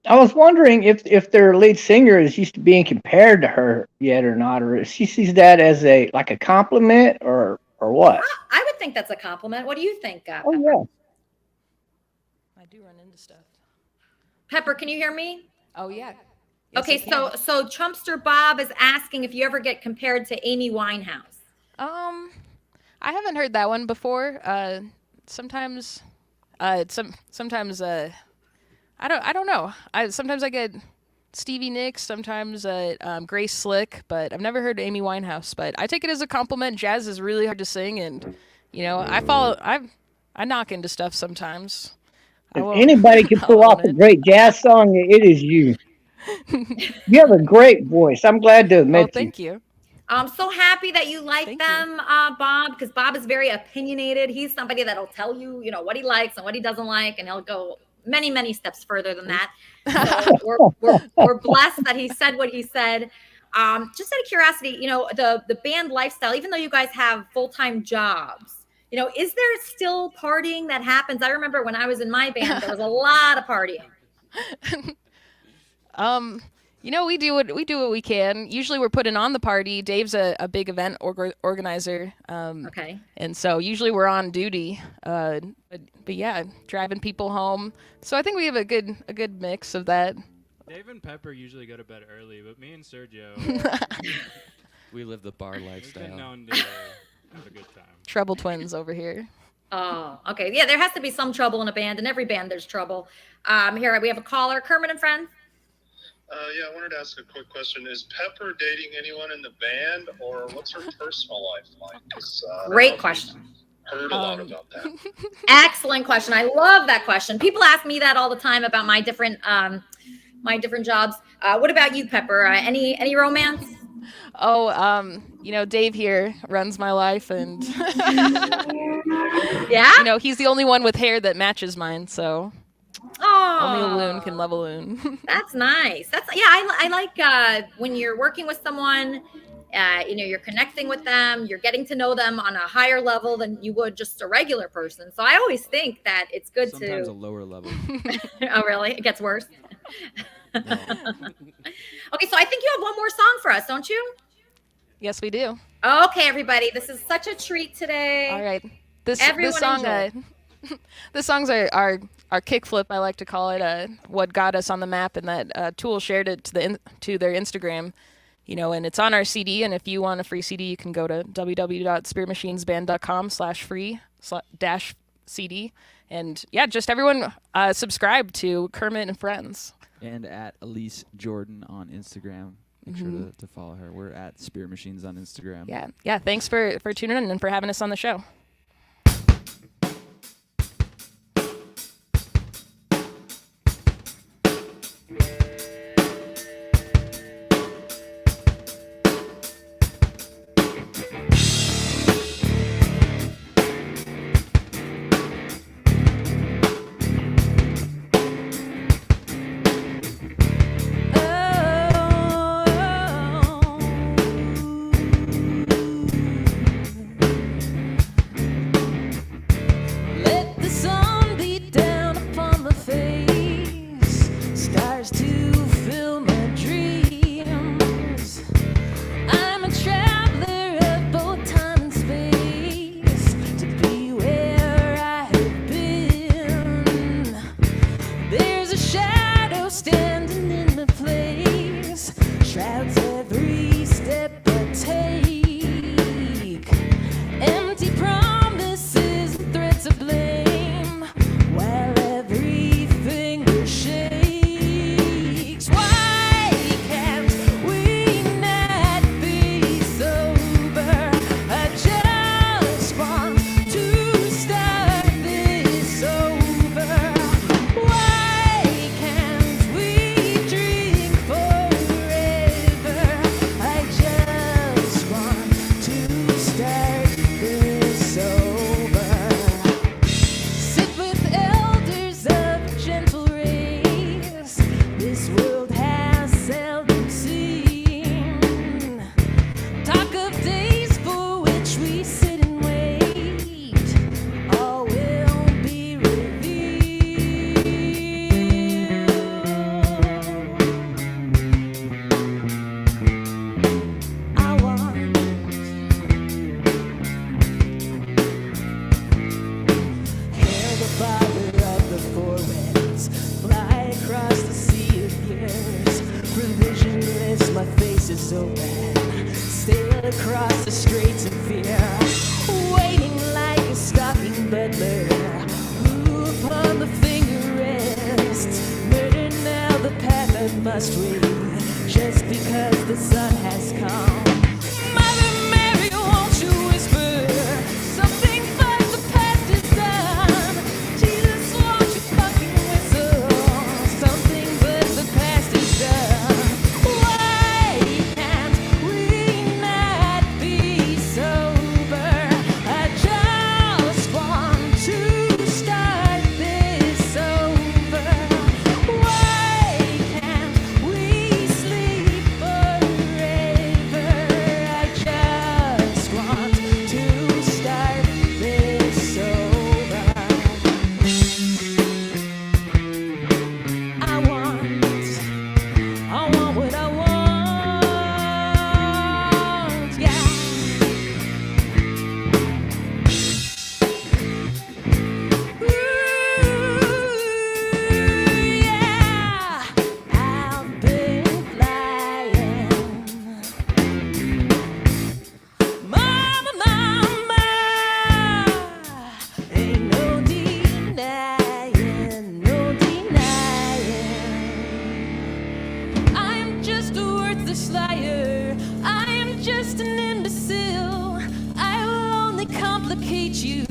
I was wondering if their lead singer is used to being compared to her yet or not, or if she sees that as a compliment or what? I would think that's a compliment. What do you think, Pepper? Oh, yeah. I do run into stuff. Pepper, can you hear me? Oh yeah. Okay, so Trumpster Bob is asking if you ever get compared to Amy Winehouse. I haven't heard that one before. Sometimes I don't know. Sometimes I get Stevie Nicks, sometimes Grace Slick, but I've never heard Amy Winehouse. But I take it as a compliment. Jazz is really hard to sing, and I knock into stuff sometimes. If anybody can pull off a great jazz song, it is you. You have a great voice. I'm glad to admit thank you. I'm so happy that you like them, Bob, because Bob is very opinionated. He's somebody that'll tell you, what he likes and what he doesn't like, and he'll go many, many steps further than that. So we're blessed that he said what he said. Just out of curiosity, the band lifestyle, even though you guys have full-time jobs, is there still partying that happens? I remember when I was in my band, there was a lot of partying. We do what we can. Usually we're putting on the party. Dave's a big event organizer. Okay. And so usually we're on duty. But yeah, driving people home. So I think we have a good mix of that. Dave and Pepper usually go to bed early, but me and Sergio, we live the bar we've lifestyle. been known to have a good time. Trouble twins over here. Oh, okay. Yeah, there has to be some trouble in a band. In every band, there's trouble. Here we have a caller, Kermit and Friends. Yeah, I wanted to ask a quick question. Is Pepper dating anyone in the band, or what's her personal life like? Great question. Heard a lot about that. Excellent question. I love that question. People ask me that all the time about my different jobs. What about you, Pepper? Any romance? Oh, Dave here runs my life, and yeah, he's the only one with hair that matches mine, so. Only a loon can love a loon. That's nice. I like when you're working with someone, you're connecting with them, you're getting to know them on a higher level than you would just a regular person. So I always think that it's good Sometimes a lower level. Oh, really? It gets worse? Okay, so I think you have one more song for us, don't you? Yes, we do. Okay, everybody. This is such a treat today. All right. This song. This song's our kickflip, I like to call it, what got us on the map, and that Tool shared it to their Instagram, and it's on our CD. And if you want a free CD, you can go to www.spiritmachinesband.com/free-CD. And yeah, just everyone subscribe to Kermit and Friends. And at Elise Jordan on Instagram. Make sure to follow her. We're at Spirit Machines on Instagram. Yeah. Thanks for tuning in and for having us on the show. Father of the four winds, fly across the sea of years. visionless, my face is open. Stare across the streets in fear, waiting like a stalking butler. Who upon the finger rests? Murder now the path I must read, just because the sun has come. Mother Mary, won't you whisper something but the past is done? Jesus, won't you fucking whistle something but the past is done? Why can't we not be sober? I just want to start this over. Why can't we sleep forever? I just want to start this over. I want what I want, yeah. I've been flying. Mama, mama, ain't no denying, no denying. I'm just a worthless liar. I am just an imbecile. I will only complicate you.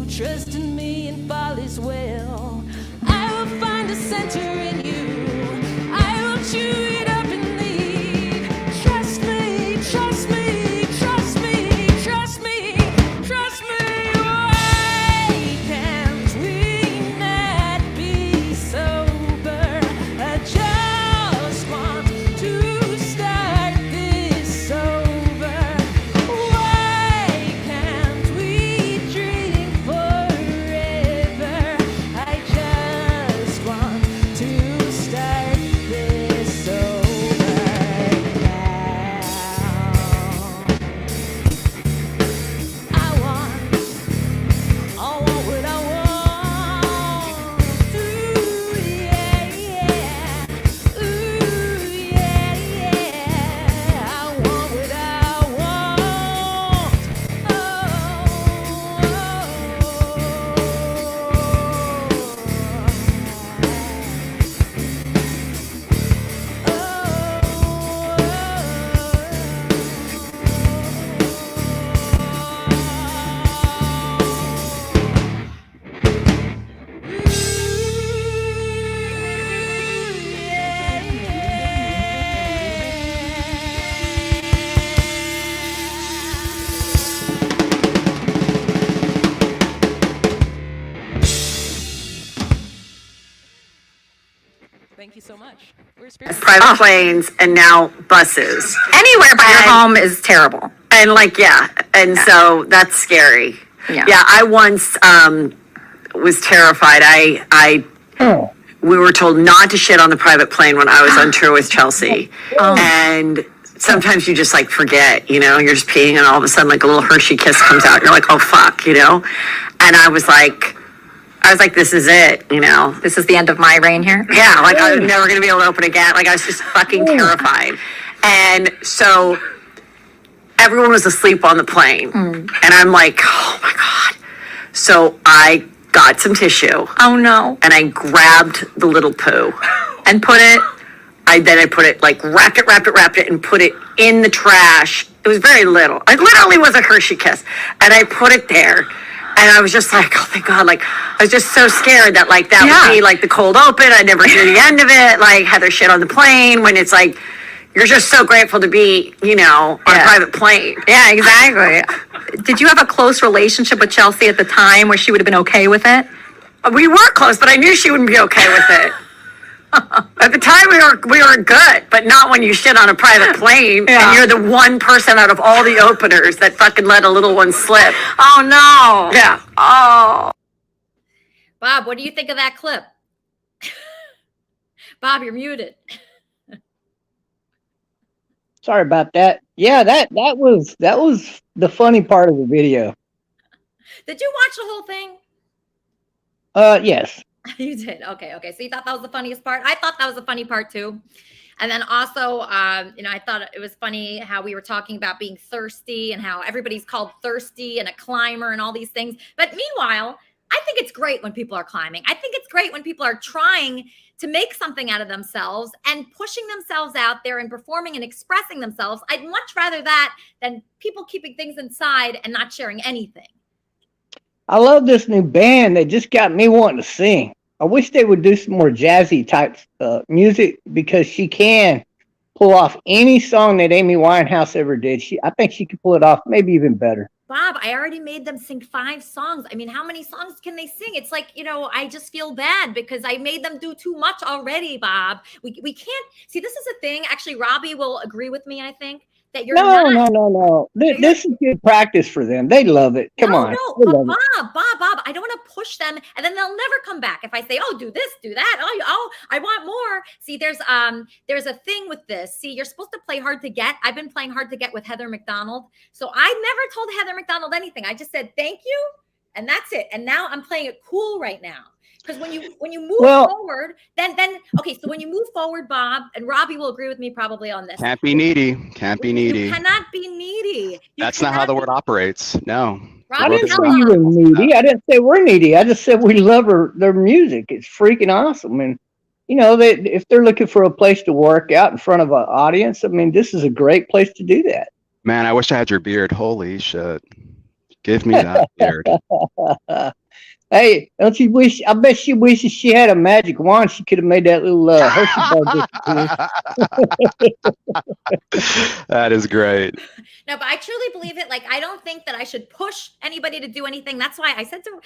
Trust in me and all is well. I will find a center in you. I will chew it up and leave. Trust me, trust me, trust me, trust me, trust me. Why can't we not be sober? I just want to start this over. Why can't we drink forever? I just want to start this over now. I want what I want. Ooh, yeah, yeah. Ooh, yeah, yeah. I want what I want. Thank you so much. We're Private planes and now buses. Anywhere by your home is terrible. And like, yeah. And so that's scary. Yeah. Yeah. I once was terrified. We were told not to shit on the private plane when I was on tour with Chelsea. And sometimes you just like forget, you're just peeing and all of a sudden like a little Hershey kiss comes out. You're like, oh fuck, And I was like, this is it, This is the end of my reign here. Yeah, like I was never gonna be able to open again. Like I was just fucking terrified. And so everyone was asleep on the plane. And I'm like, oh my God. So I got some tissue. Oh no. And I grabbed the little poo And put it. I put it, like wrapped it and put it in the trash. It was very little. It literally was a Hershey kiss. And I put it there. And I was just like, oh thank God, like I was just so scared that like that would be like the cold open. I'd never hear the end of it, like Heather shit on the plane when it's like you're just so grateful to be, on a private plane. Yeah, exactly. Did you have a close relationship with Chelsea at the time where she would have been okay with it? We were close, but I knew she wouldn't be okay with it. At the time we were good, but not when you shit on a private plane and you're the one person out of all the openers that fucking let a little one slip. Oh no. Yeah. Oh. Bob, what do you think of that clip? Bob, you're muted. Sorry about that. Yeah, that was the funny part of the video. Did you watch the whole thing? Yes. You did. Okay. So you thought that was the funniest part? I thought that was the funny part too. And then also, I thought it was funny how we were talking about being thirsty and how everybody's called thirsty and a climber and all these things. But meanwhile, I think it's great when people are climbing. I think it's great when people are trying to make something out of themselves and pushing themselves out there and performing and expressing themselves. I'd much rather that than people keeping things inside and not sharing anything. I love this new band. They just got me wanting to sing. I wish they would do some more jazzy type music because she can pull off any song that Amy Winehouse ever did. I think she could pull it off, maybe even better. Bob, I already made them sing 5 songs. I mean, how many songs can they sing? It's like, I just feel bad because I made them do too much already, Bob. We can't see. This is a thing. Actually, Robbie will agree with me. I think that you're No. This is good practice for them. They love it. Come on. No, but Bob, I don't want to push them, and then they'll never come back if I say, "Oh, do this, do that." Oh, I want more. See, there's a thing with this. See, you're supposed to play hard to get. I've been playing hard to get with Heather McDonald, so I never told Heather McDonald anything. I just said thank you, and that's it. And now I'm playing it cool right now. Because when you move forward, then okay. So when you move forward, Bob and Robbie will agree with me probably on this. Can't be needy. Can't be needy. You cannot be needy. That's not how the word operates. No. I didn't say you were needy. I didn't say we're needy. I just said we love their music. It's freaking awesome. And if they're looking for a place to work out in front of an audience, I mean, this is a great place to do that. Man, I wish I had your beard. Holy shit. Give me that beard. Hey, don't you wish? I bet she wishes she had a magic wand. She could have made that little Hershey bar disappear. That is great. No, but I truly believe it. Like, I don't think that I should push anybody to do anything. That's why I said to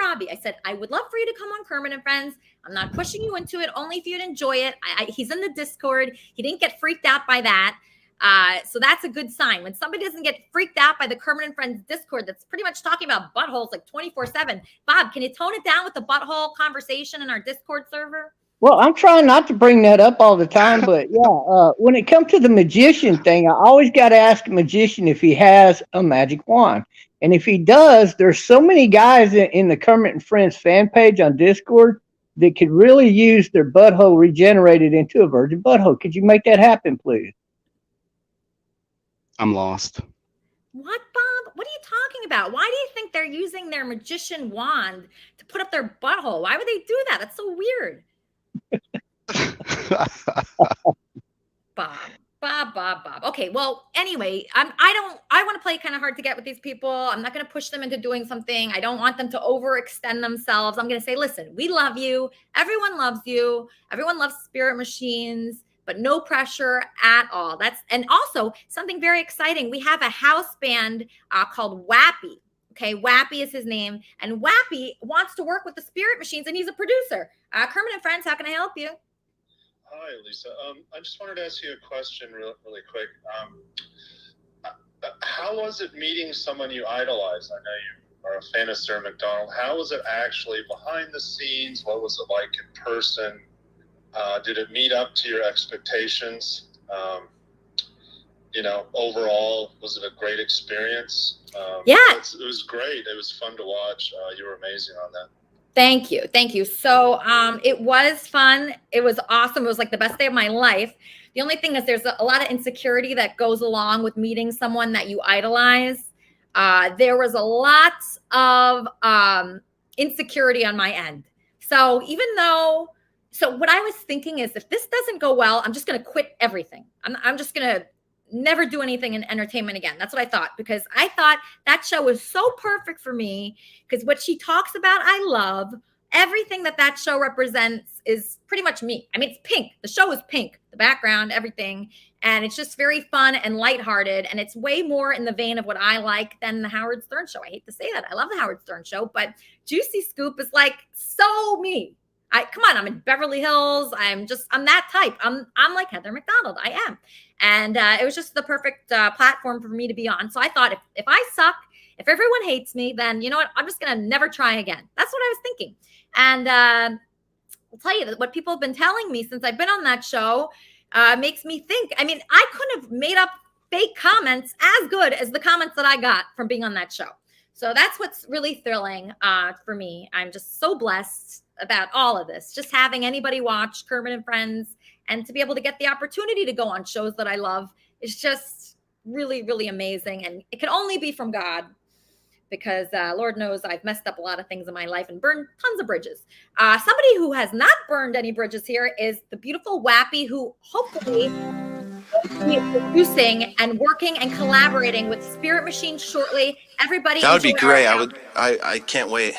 Robbie, I said, I would love for you to come on Kermit and Friends. I'm not pushing you into it, only if you'd enjoy it. He's in the Discord. He didn't get freaked out by that. So that's a good sign. When somebody doesn't get freaked out by the Kermit and Friends Discord that's pretty much talking about buttholes like 24/7. Bob, can you tone it down with the butthole conversation in our Discord server? Well, I'm trying not to bring that up all the time, but yeah, when it comes to the magician thing, I always got to ask a magician if he has a magic wand. And if he does, there's so many guys in the Kermit and Friends fan page on Discord that could really use their butthole regenerated into a virgin butthole. Could you make that happen, please? I'm lost. What, Bob? What are you talking about? Why do you think they're using their magician wand to put up their butthole? Why would they do that? That's so weird. Bob. Okay, well, anyway, I want to play kind of hard to get with these people. I'm not going to push them into doing something. I don't want them to overextend themselves. I'm going to say, listen, we love you. Everyone loves you. Everyone loves Spirit Machines. But no pressure at all. And also something very exciting. We have a house band called Wappy. Okay, Wappy is his name. And Wappy wants to work with the Spirit Machines, and he's a producer. Kermit and Friends, how can I help you? Hi, Lisa. I just wanted to ask you a question really quick. How was it meeting someone you idolize? I know you are a fan of Sarah McDonald. How was it actually behind the scenes? What was it like in person? Did it meet up to your expectations? Overall, was it a great experience? Yeah. It was great. It was fun to watch. You were amazing on that. Thank you. So it was fun. It was awesome. It was like the best day of my life. The only thing is there's a lot of insecurity that goes along with meeting someone that you idolize. There was a lot of insecurity on my end. So So what I was thinking is if this doesn't go well, I'm just going to quit everything. I'm just going to never do anything in entertainment again. That's what I thought, because I thought that show was so perfect for me because what she talks about, I love. Everything that show represents is pretty much me. I mean, it's pink. The show is pink, the background, everything. And it's just very fun and lighthearted. And it's way more in the vein of what I like than the Howard Stern show. I hate to say that. I love the Howard Stern show, but Juicy Scoop is like so me. Come on, I'm in Beverly Hills. I'm that type. I'm like Heather McDonald. I am. And it was just the perfect platform for me to be on. So I thought if I suck, if everyone hates me, then you know what? I'm just going to never try again. That's what I was thinking. And I'll tell you that what people have been telling me since I've been on that show makes me think. I mean, I couldn't have made up fake comments as good as the comments that I got from being on that show. So that's what's really thrilling for me. I'm just so blessed. about all of this. Just having anybody watch Kermit and Friends and to be able to get the opportunity to go on shows that I love is just really, really amazing. And it can only be from God, because Lord knows I've messed up a lot of things in my life and burned tons of bridges. Somebody who has not burned any bridges here is the beautiful Wappy, who hopefully will be producing and working and collaborating with Spirit Machine shortly. Everybody, That would be enjoy our great. I can't wait.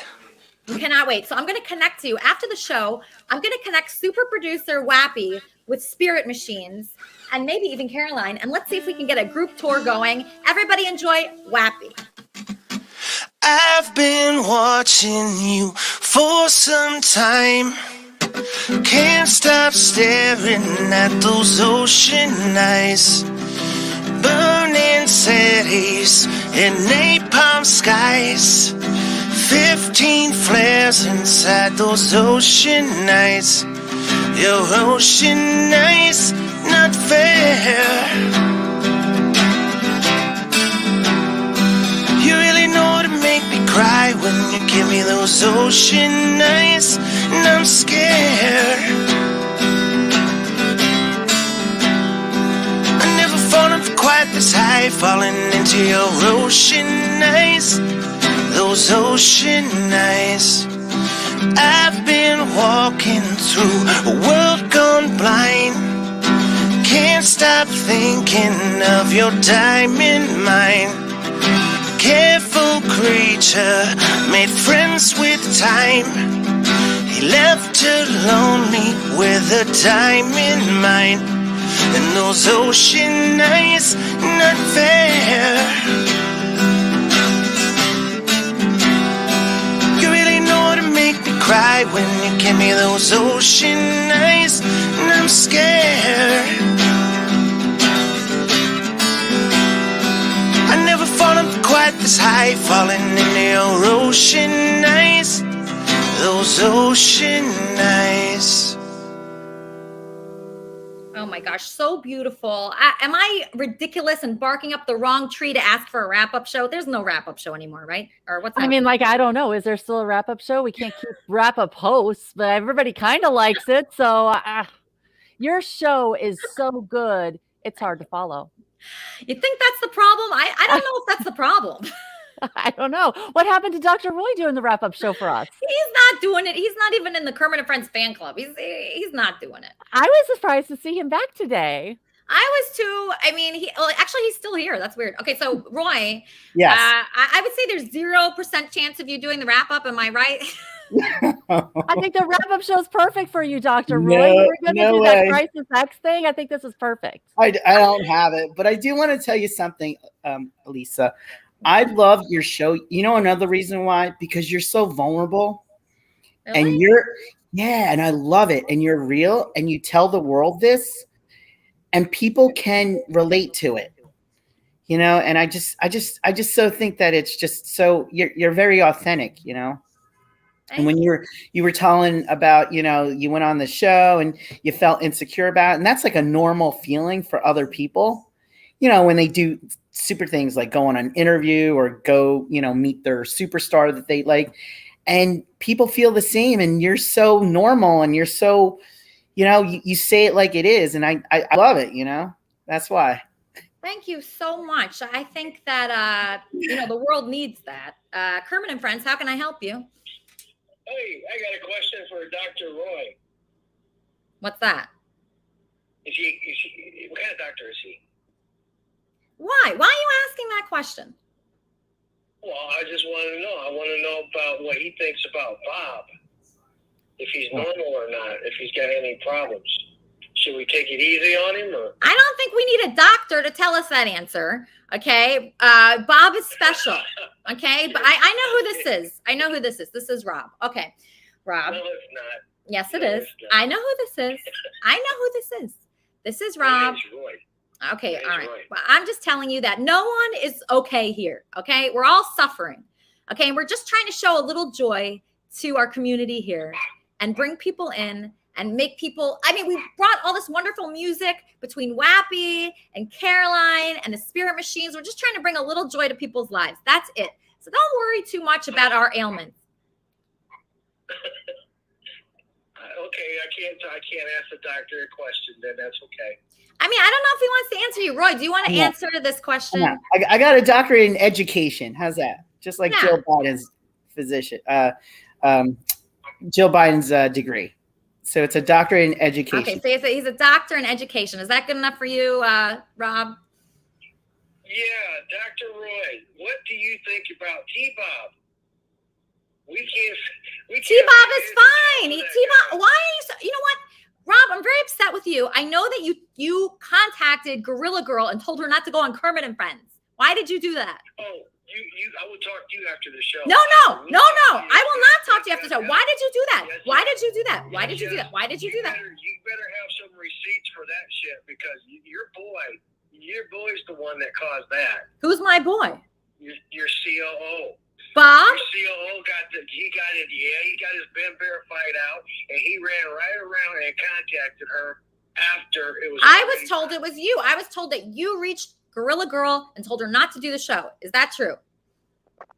We cannot wait. So I'm going to connect you after the show. I'm going to connect super producer Wappy with Spirit Machines and maybe even Caroline. And let's see if we can get a group tour going. Everybody enjoy Wappy. I've been watching you for some time. Can't stop staring at those ocean eyes. Burning cities in napalm skies. 15 flares inside those ocean eyes. Your ocean eyes, not fair. You really know to make me cry when you give me those ocean eyes, and I'm scared. I never fallen for quite this high, falling into your ocean eyes, those ocean eyes. I've been walking through a world gone blind. Can't stop thinking of your diamond mine. Careful creature, made friends with time. He left her lonely with a diamond mine. And those ocean eyes, not fair. You really know to make me cry when you give me those ocean eyes, and I'm scared. I never fallen quite this high, falling into your ocean eyes, those ocean eyes. Oh my gosh, so beautiful. Am I ridiculous and barking up the wrong tree to ask for a wrap-up show? There's no wrap-up show anymore, right? Or what's I mean, like, I don't know. Is there still a wrap-up show? We can't keep wrap-up hosts, but everybody kind of likes it. So your show is so good, it's hard to follow. You think that's the problem? I don't know if that's the problem. I don't know. What happened to Dr. Roy doing the wrap-up show for us? He's not doing it. He's not even in the Kermit and Friends fan club. He's not doing it. I was surprised to see him back today. I was too. I mean, actually, he's still here. That's weird. Okay, so Roy, Yes. I would say there's 0% chance of you doing the wrap-up. Am I right? I think the wrap-up show is perfect for you, Dr. Roy. No, You were going to no do way. that Crisis X thing. I think this is perfect. I don't have it, but I do want to tell you something, Elisa. I love your show. You know another reason why? Because you're so vulnerable. Really? And and I love it. And you're real, and you tell the world this, and people can relate to it. You know, and I just so think that it's just so you're very authentic, you know. And when you were telling about, you know, you went on the show and you felt insecure about it, and that's like a normal feeling for other people, you know, when they do super things like go on an interview or go, you know, meet their superstar that they like, and people feel the same, and you're so normal and you're so, you know, you say it like it is. And I love it, you know, that's why. Thank you so much. I think that, you know, the world needs that. Kermit and Friends, how can I help you? Hey, I got a question for Dr. Roy. What's that? What kind of doctor is he? Why? Why are you asking that question? Well, I just want to know. I want to know about what he thinks about Bob. If he's normal or not. If he's got any problems. Should we take it easy on him? Or? I don't think we need a doctor to tell us that answer. Okay. Bob is special. Okay. But I know who this is. I know who this is. This is Rob. Okay. Rob. No, it's not. Yes, it is. I know who this is. I know who this is. This is Rob. Okay. All right. Well, I'm just telling you that no one is okay here. Okay. We're all suffering. Okay. And we're just trying to show a little joy to our community here and bring people in and make people, I mean, we brought all this wonderful music between Wappy and Caroline and the Spirit Machines. We're just trying to bring a little joy to people's lives. That's it. So don't worry too much about our ailments. Okay, I can't ask the doctor a question. Then that's okay. I mean, I don't know if he wants to answer you. Roy, do you want to Yeah. answer this question? Yeah. I got a doctorate in education. How's that? Just like Yeah. Jill Biden's Jill Biden's degree. So it's a doctorate in education. Okay, so he's a doctor in education. Is that good enough for you, Rob? Yeah, Dr. Roy, what do you think about T-Bob? T-Bob is fine. T-Bob, why are you so, you know what? Rob, I'm very upset with you. I know that you contacted Gorilla Girl and told her not to go on Kermit and Friends. Why did you do that? Oh, I will talk to you after the show. No. I will not talk to you after the show. Why did you do that? Why did you do that? Why did you do that? Why did you do that? You better have some receipts for that shit because your boy's the one that caused that. Who's my boy? Your COO. Bob? Your COO he got his Ben verified out, and he ran right around and contacted her after it was. I was told it was you. I was told that you reached Gorilla Girl and told her not to do the show. Is that true?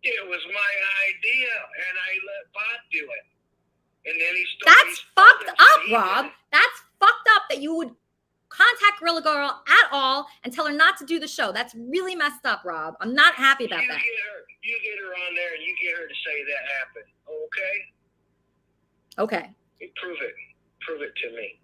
It was my idea, and I let Bob do it. And then he started. That's fucked up, Rob. That's fucked up that you would contact Gorilla Girl at all and tell her not to do the show. That's really messed up, Rob. I'm not happy about that. You get her on there and you get her to say that happened. Okay? Okay. Prove it. Prove it to me.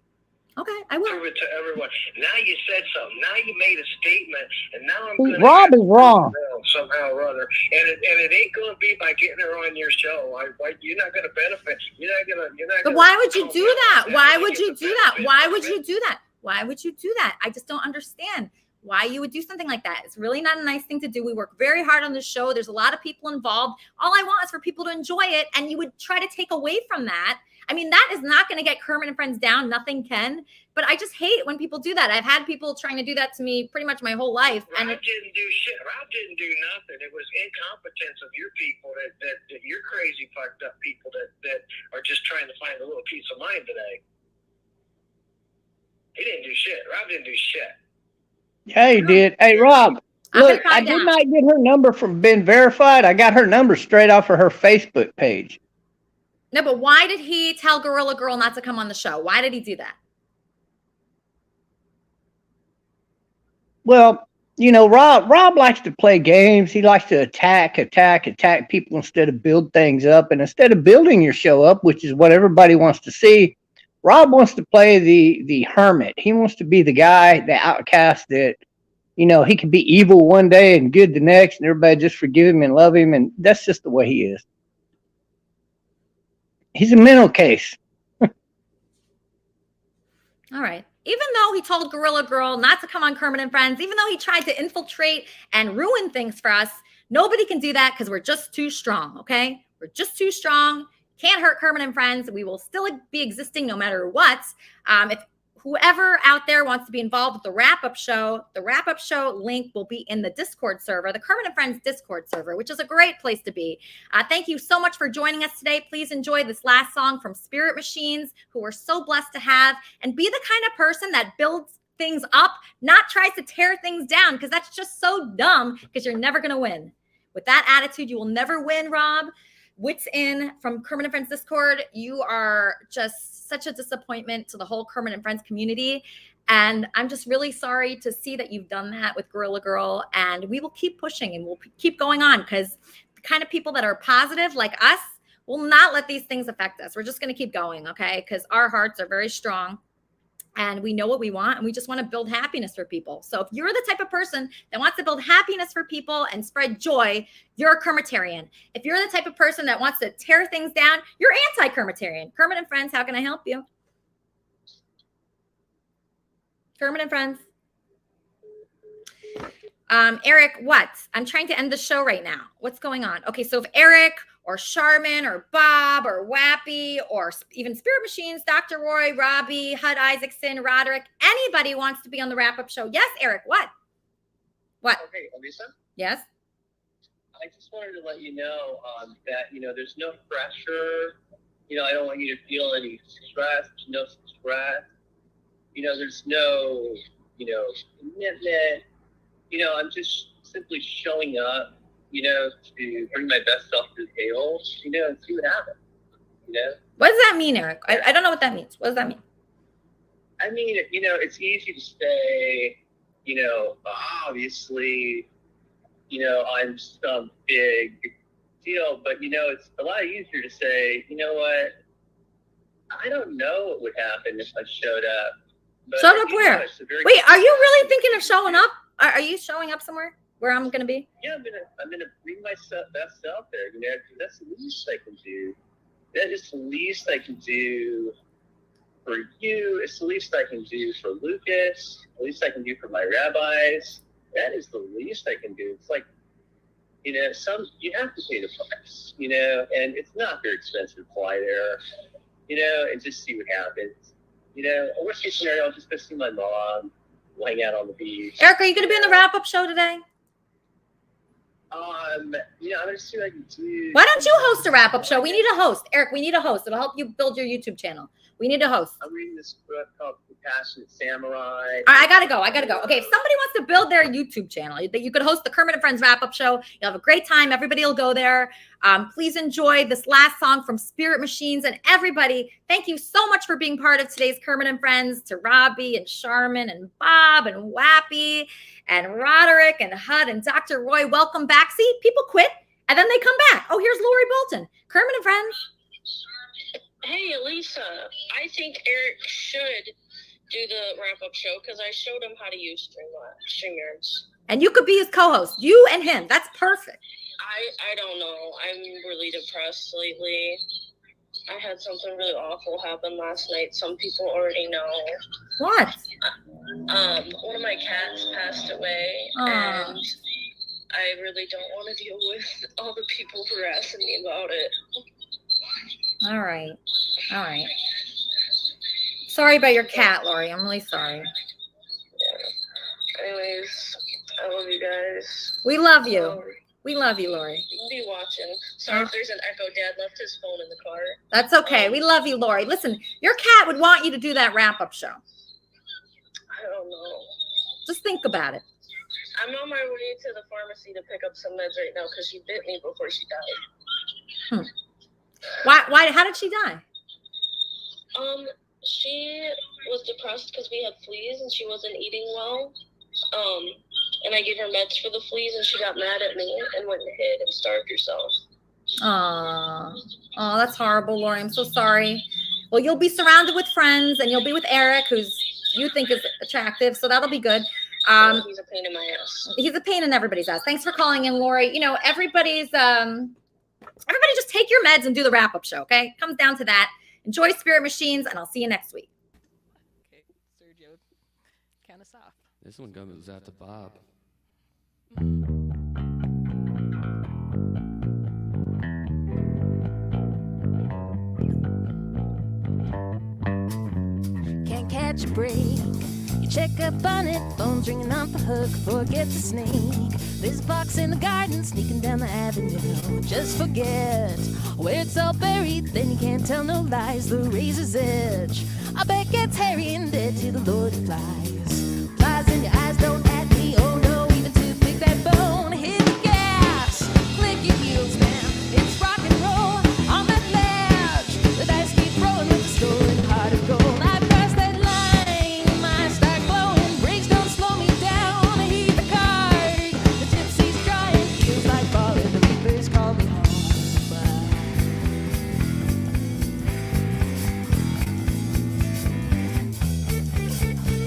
Okay, I will. Prove it to everyone. Now you said something. Now you made a statement, and now I'm going to Rob is wrong. somehow or other. And it ain't going to be by getting her on your show. You're not going to benefit. You're not going to. But why would you do that? Why would you do that? Why would you do that? Why would you do that? I just don't understand why you would do something like that. It's really not a nice thing to do. We work very hard on the show. There's a lot of people involved. All I want is for people to enjoy it, and you would try to take away from that. I mean, that is not going to get Kermit and Friends down. Nothing can. But I just hate when people do that. I've had people trying to do that to me pretty much my whole life. Rob didn't do shit. Rob didn't do nothing. It was incompetence of your people that you're crazy, fucked up people that are just trying to find a little peace of mind today. He didn't do shit. Rob didn't do shit. Yeah, he did. Hey, Rob, look, I did not get her number from Ben Verified. I got her number straight off of her Facebook page. No, but why did he tell Gorilla Girl not to come on the show? Why did he do that? Well, you know, Rob likes to play games. He likes to attack people instead of build things up. And instead of building your show up, which is what everybody wants to see, Rob wants to play the hermit. He wants to be the guy, the outcast that, you know, he can be evil one day and good the next, and everybody just forgive him and love him. And that's just the way he is. He's a mental case. All right. Even though he told Gorilla Girl not to come on Kermit and Friends, even though he tried to infiltrate and ruin things for us, nobody can do that because we're just too strong, okay? We're just too strong. Can't hurt Kermit and Friends. We will still be existing no matter what. If whoever out there wants to be involved with the wrap-up show link will be in the Discord server, the Kermit and Friends Discord server, which is a great place to be. Thank you so much for joining us today. Please enjoy this last song from Spirit Machines, who we're so blessed to have, and be the kind of person that builds things up, not tries to tear things down, because that's just so dumb, because you're never going to win. With that attitude, you will never win, Rob. Wits in from Kermit and Friends Discord. You are just such a disappointment to the whole Kermit and Friends community. And I'm just really sorry to see that you've done that with Gorilla Girl. And we will keep pushing and we'll keep going on, because the kind of people that are positive like us will not let these things affect us. We're just going to keep going, okay? Because our hearts are very strong. And we know what we want, and we just want to build happiness for people. So if you're the type of person that wants to build happiness for people and spread joy, you're a Kermitarian. If you're the type of person that wants to tear things down, you're anti-Kermitarian. Kermit and Friends, how can I help you? Kermit and Friends. Eric, what? I'm trying to end the show right now. What's going on? Okay, so if Eric or Charmin or Bob or Wappy or even Spirit Machines, Dr. Roy, Robbie, Hud Isaacson, Roderick, anybody wants to be on the wrap-up show. Yes, Eric, what? What? Okay, Elisa? Yes? I just wanted to let you know that, there's no pressure. I don't want you to feel any stress. There's no stress. There's no, commitment. I'm just simply showing up, to bring my best self to the table, and see what happens. You know. What does that mean, Eric? I don't know what that means. What does that mean? I mean, you know, it's easy to say, you know, obviously, you know, I'm some big deal, but you know, it's a lot easier to say, you know what? I don't know what would happen if I showed up. But Showed up you know, where? it's a very- Wait, are you really thinking of showing up? Are you showing up somewhere where I'm gonna be? Yeah, I'm gonna bring myself best out there. You know, 'cause that's the least I can do. That is the least I can do for you. It's the least I can do for Lucas. The least I can do for my rabbis. That is the least I can do. It's like, you know, you have to pay the price. You know, and it's not very expensive to fly there. You know, and just see what happens. You know, worst case scenario, I'll just go see my mom, hang out on the beach. Eric, are you gonna be on the wrap-up show today? You know, I'm gonna see what I can do. Why don't you host a wrap-up show? We need a host. Eric, we need a host. It'll help you build your YouTube channel. We need a host. I'm reading this book called Compassionate Samurai. All right, I gotta go. Okay, if somebody wants to build their YouTube channel, that you could host the Kermit and Friends wrap-up show. You'll have a great time. Everybody will go there. Please enjoy this last song from Spirit Machines. And everybody, thank you so much for being part of today's Kermit and Friends. To Robbie and Charmin and Bob and Wappy and Roderick and Hud and Dr. Roy. Welcome back. See, people quit and then they come back. Oh, here's Lori Bolton. Kermit and Friends. Hey, Elisa, I think Eric should do the wrap-up show because I showed him how to use StreamYards. And you could be his co-host. You and him. That's perfect. I don't know. I'm really depressed lately. I had something really awful happen last night. Some people already know. What? One of my cats passed away, Aw. and I really don't want to deal with all the people harassing me about it. All right. Sorry about your cat, Lori. I'm really sorry. Anyways, I love you guys. We love you. We love you, Lori. You'll be watching. Sorry if there's an echo. Dad left his phone in the car. That's okay. We love you, Lori. Listen, your cat would want you to do that wrap-up show. I don't know. Just think about it. I'm on my way to the pharmacy to pick up some meds right now because she bit me before she died. Why? How did she die? She was depressed because we had fleas and she wasn't eating well. And I gave her meds for the fleas and she got mad at me and went and hid and starved herself. Oh, that's horrible, Lori. I'm so sorry. Well, you'll be surrounded with friends and you'll be with Eric, who's you think is attractive, so that'll be good. He's a pain in my ass. He's a pain in everybody's ass. Thanks for calling in, Lori. You know, everybody just take your meds and do the wrap-up show, okay? Comes down to that. Enjoy Spirit Machines, and I'll see you next week. Okay, Sergio, count us off. This one goes out to Bob. Can't catch a break. You check up on it, phone's ringing off the hook, forget to sneak. There's a box in the garden, sneaking down the avenue. Just forget where it's all buried, then you can't tell no lies. The razor's edge, I bet gets hairy and dead till the Lord flies. Flies in your eyes, don't at me, oh no, even to pick that bone. Hit the gas, click your heels, man. It's rock and roll on that ledge. The dice keep rolling with the stolen heart of gold. I press that line, I start glowing. Brakes don't slow me down. I heat the card. The gypsy's drying, feels like falling. The reapers call me home.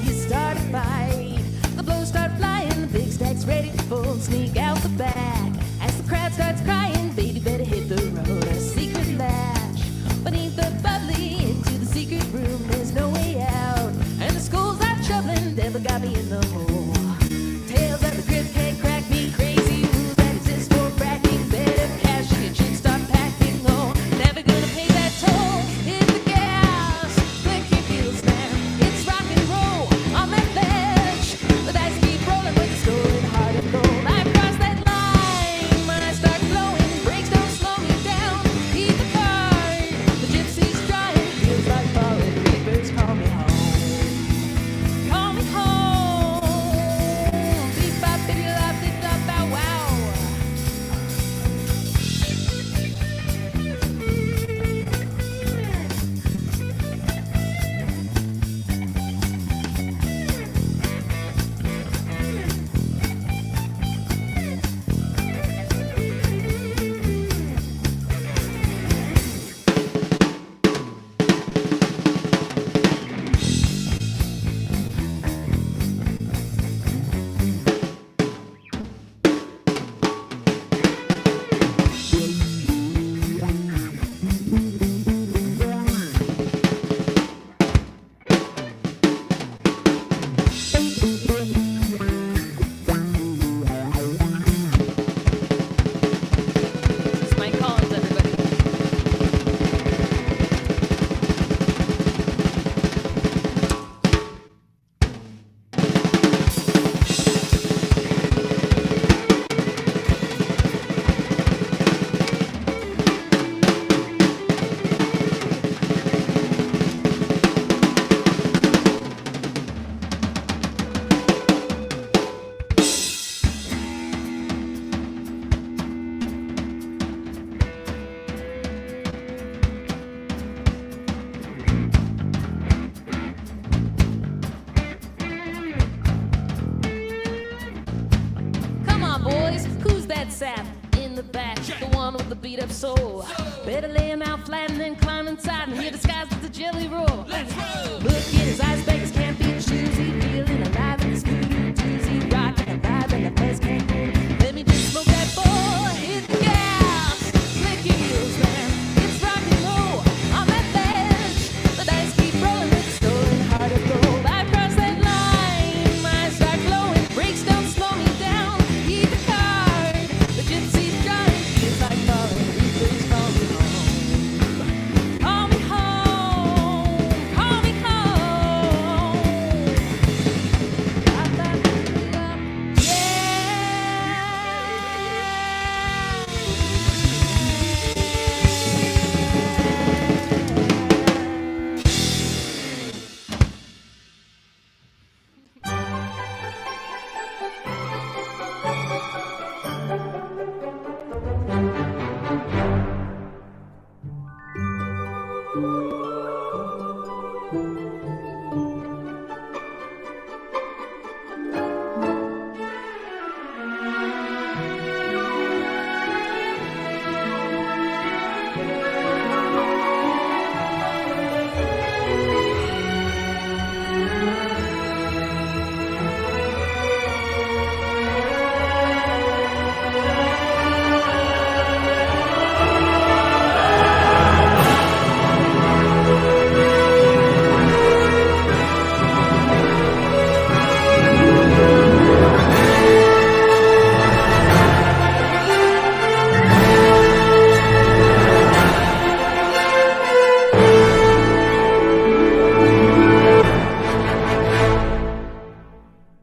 You start a fight, the blows start flying, the big stack's ready to fold. Sneak out the back as the crowd starts crying. Baby, better hit the road. A secret latch beneath the bubbly into the secret room. There's no way out, and the schools are troubling. Devil got me in the hole. Tales of the crypt can't crack me crazy. Rules that exist for fracking. Better cash your chick, start packing. Oh, never gonna pay that toll. Hit the gas, click your heels down. It's rock and roll on that ledge. The dice keep rolling with the stolen heart of gold. I cross that line, I start glowing. Brakes don't slow me down. Keep the card, the gypsy's drying. Feels like falling. Reapers call me home. Call me home. beat up soul. Better lay him out flat and then climb inside and hear the skies with the jelly roll. Look at his eyes, beggars can't be choosy.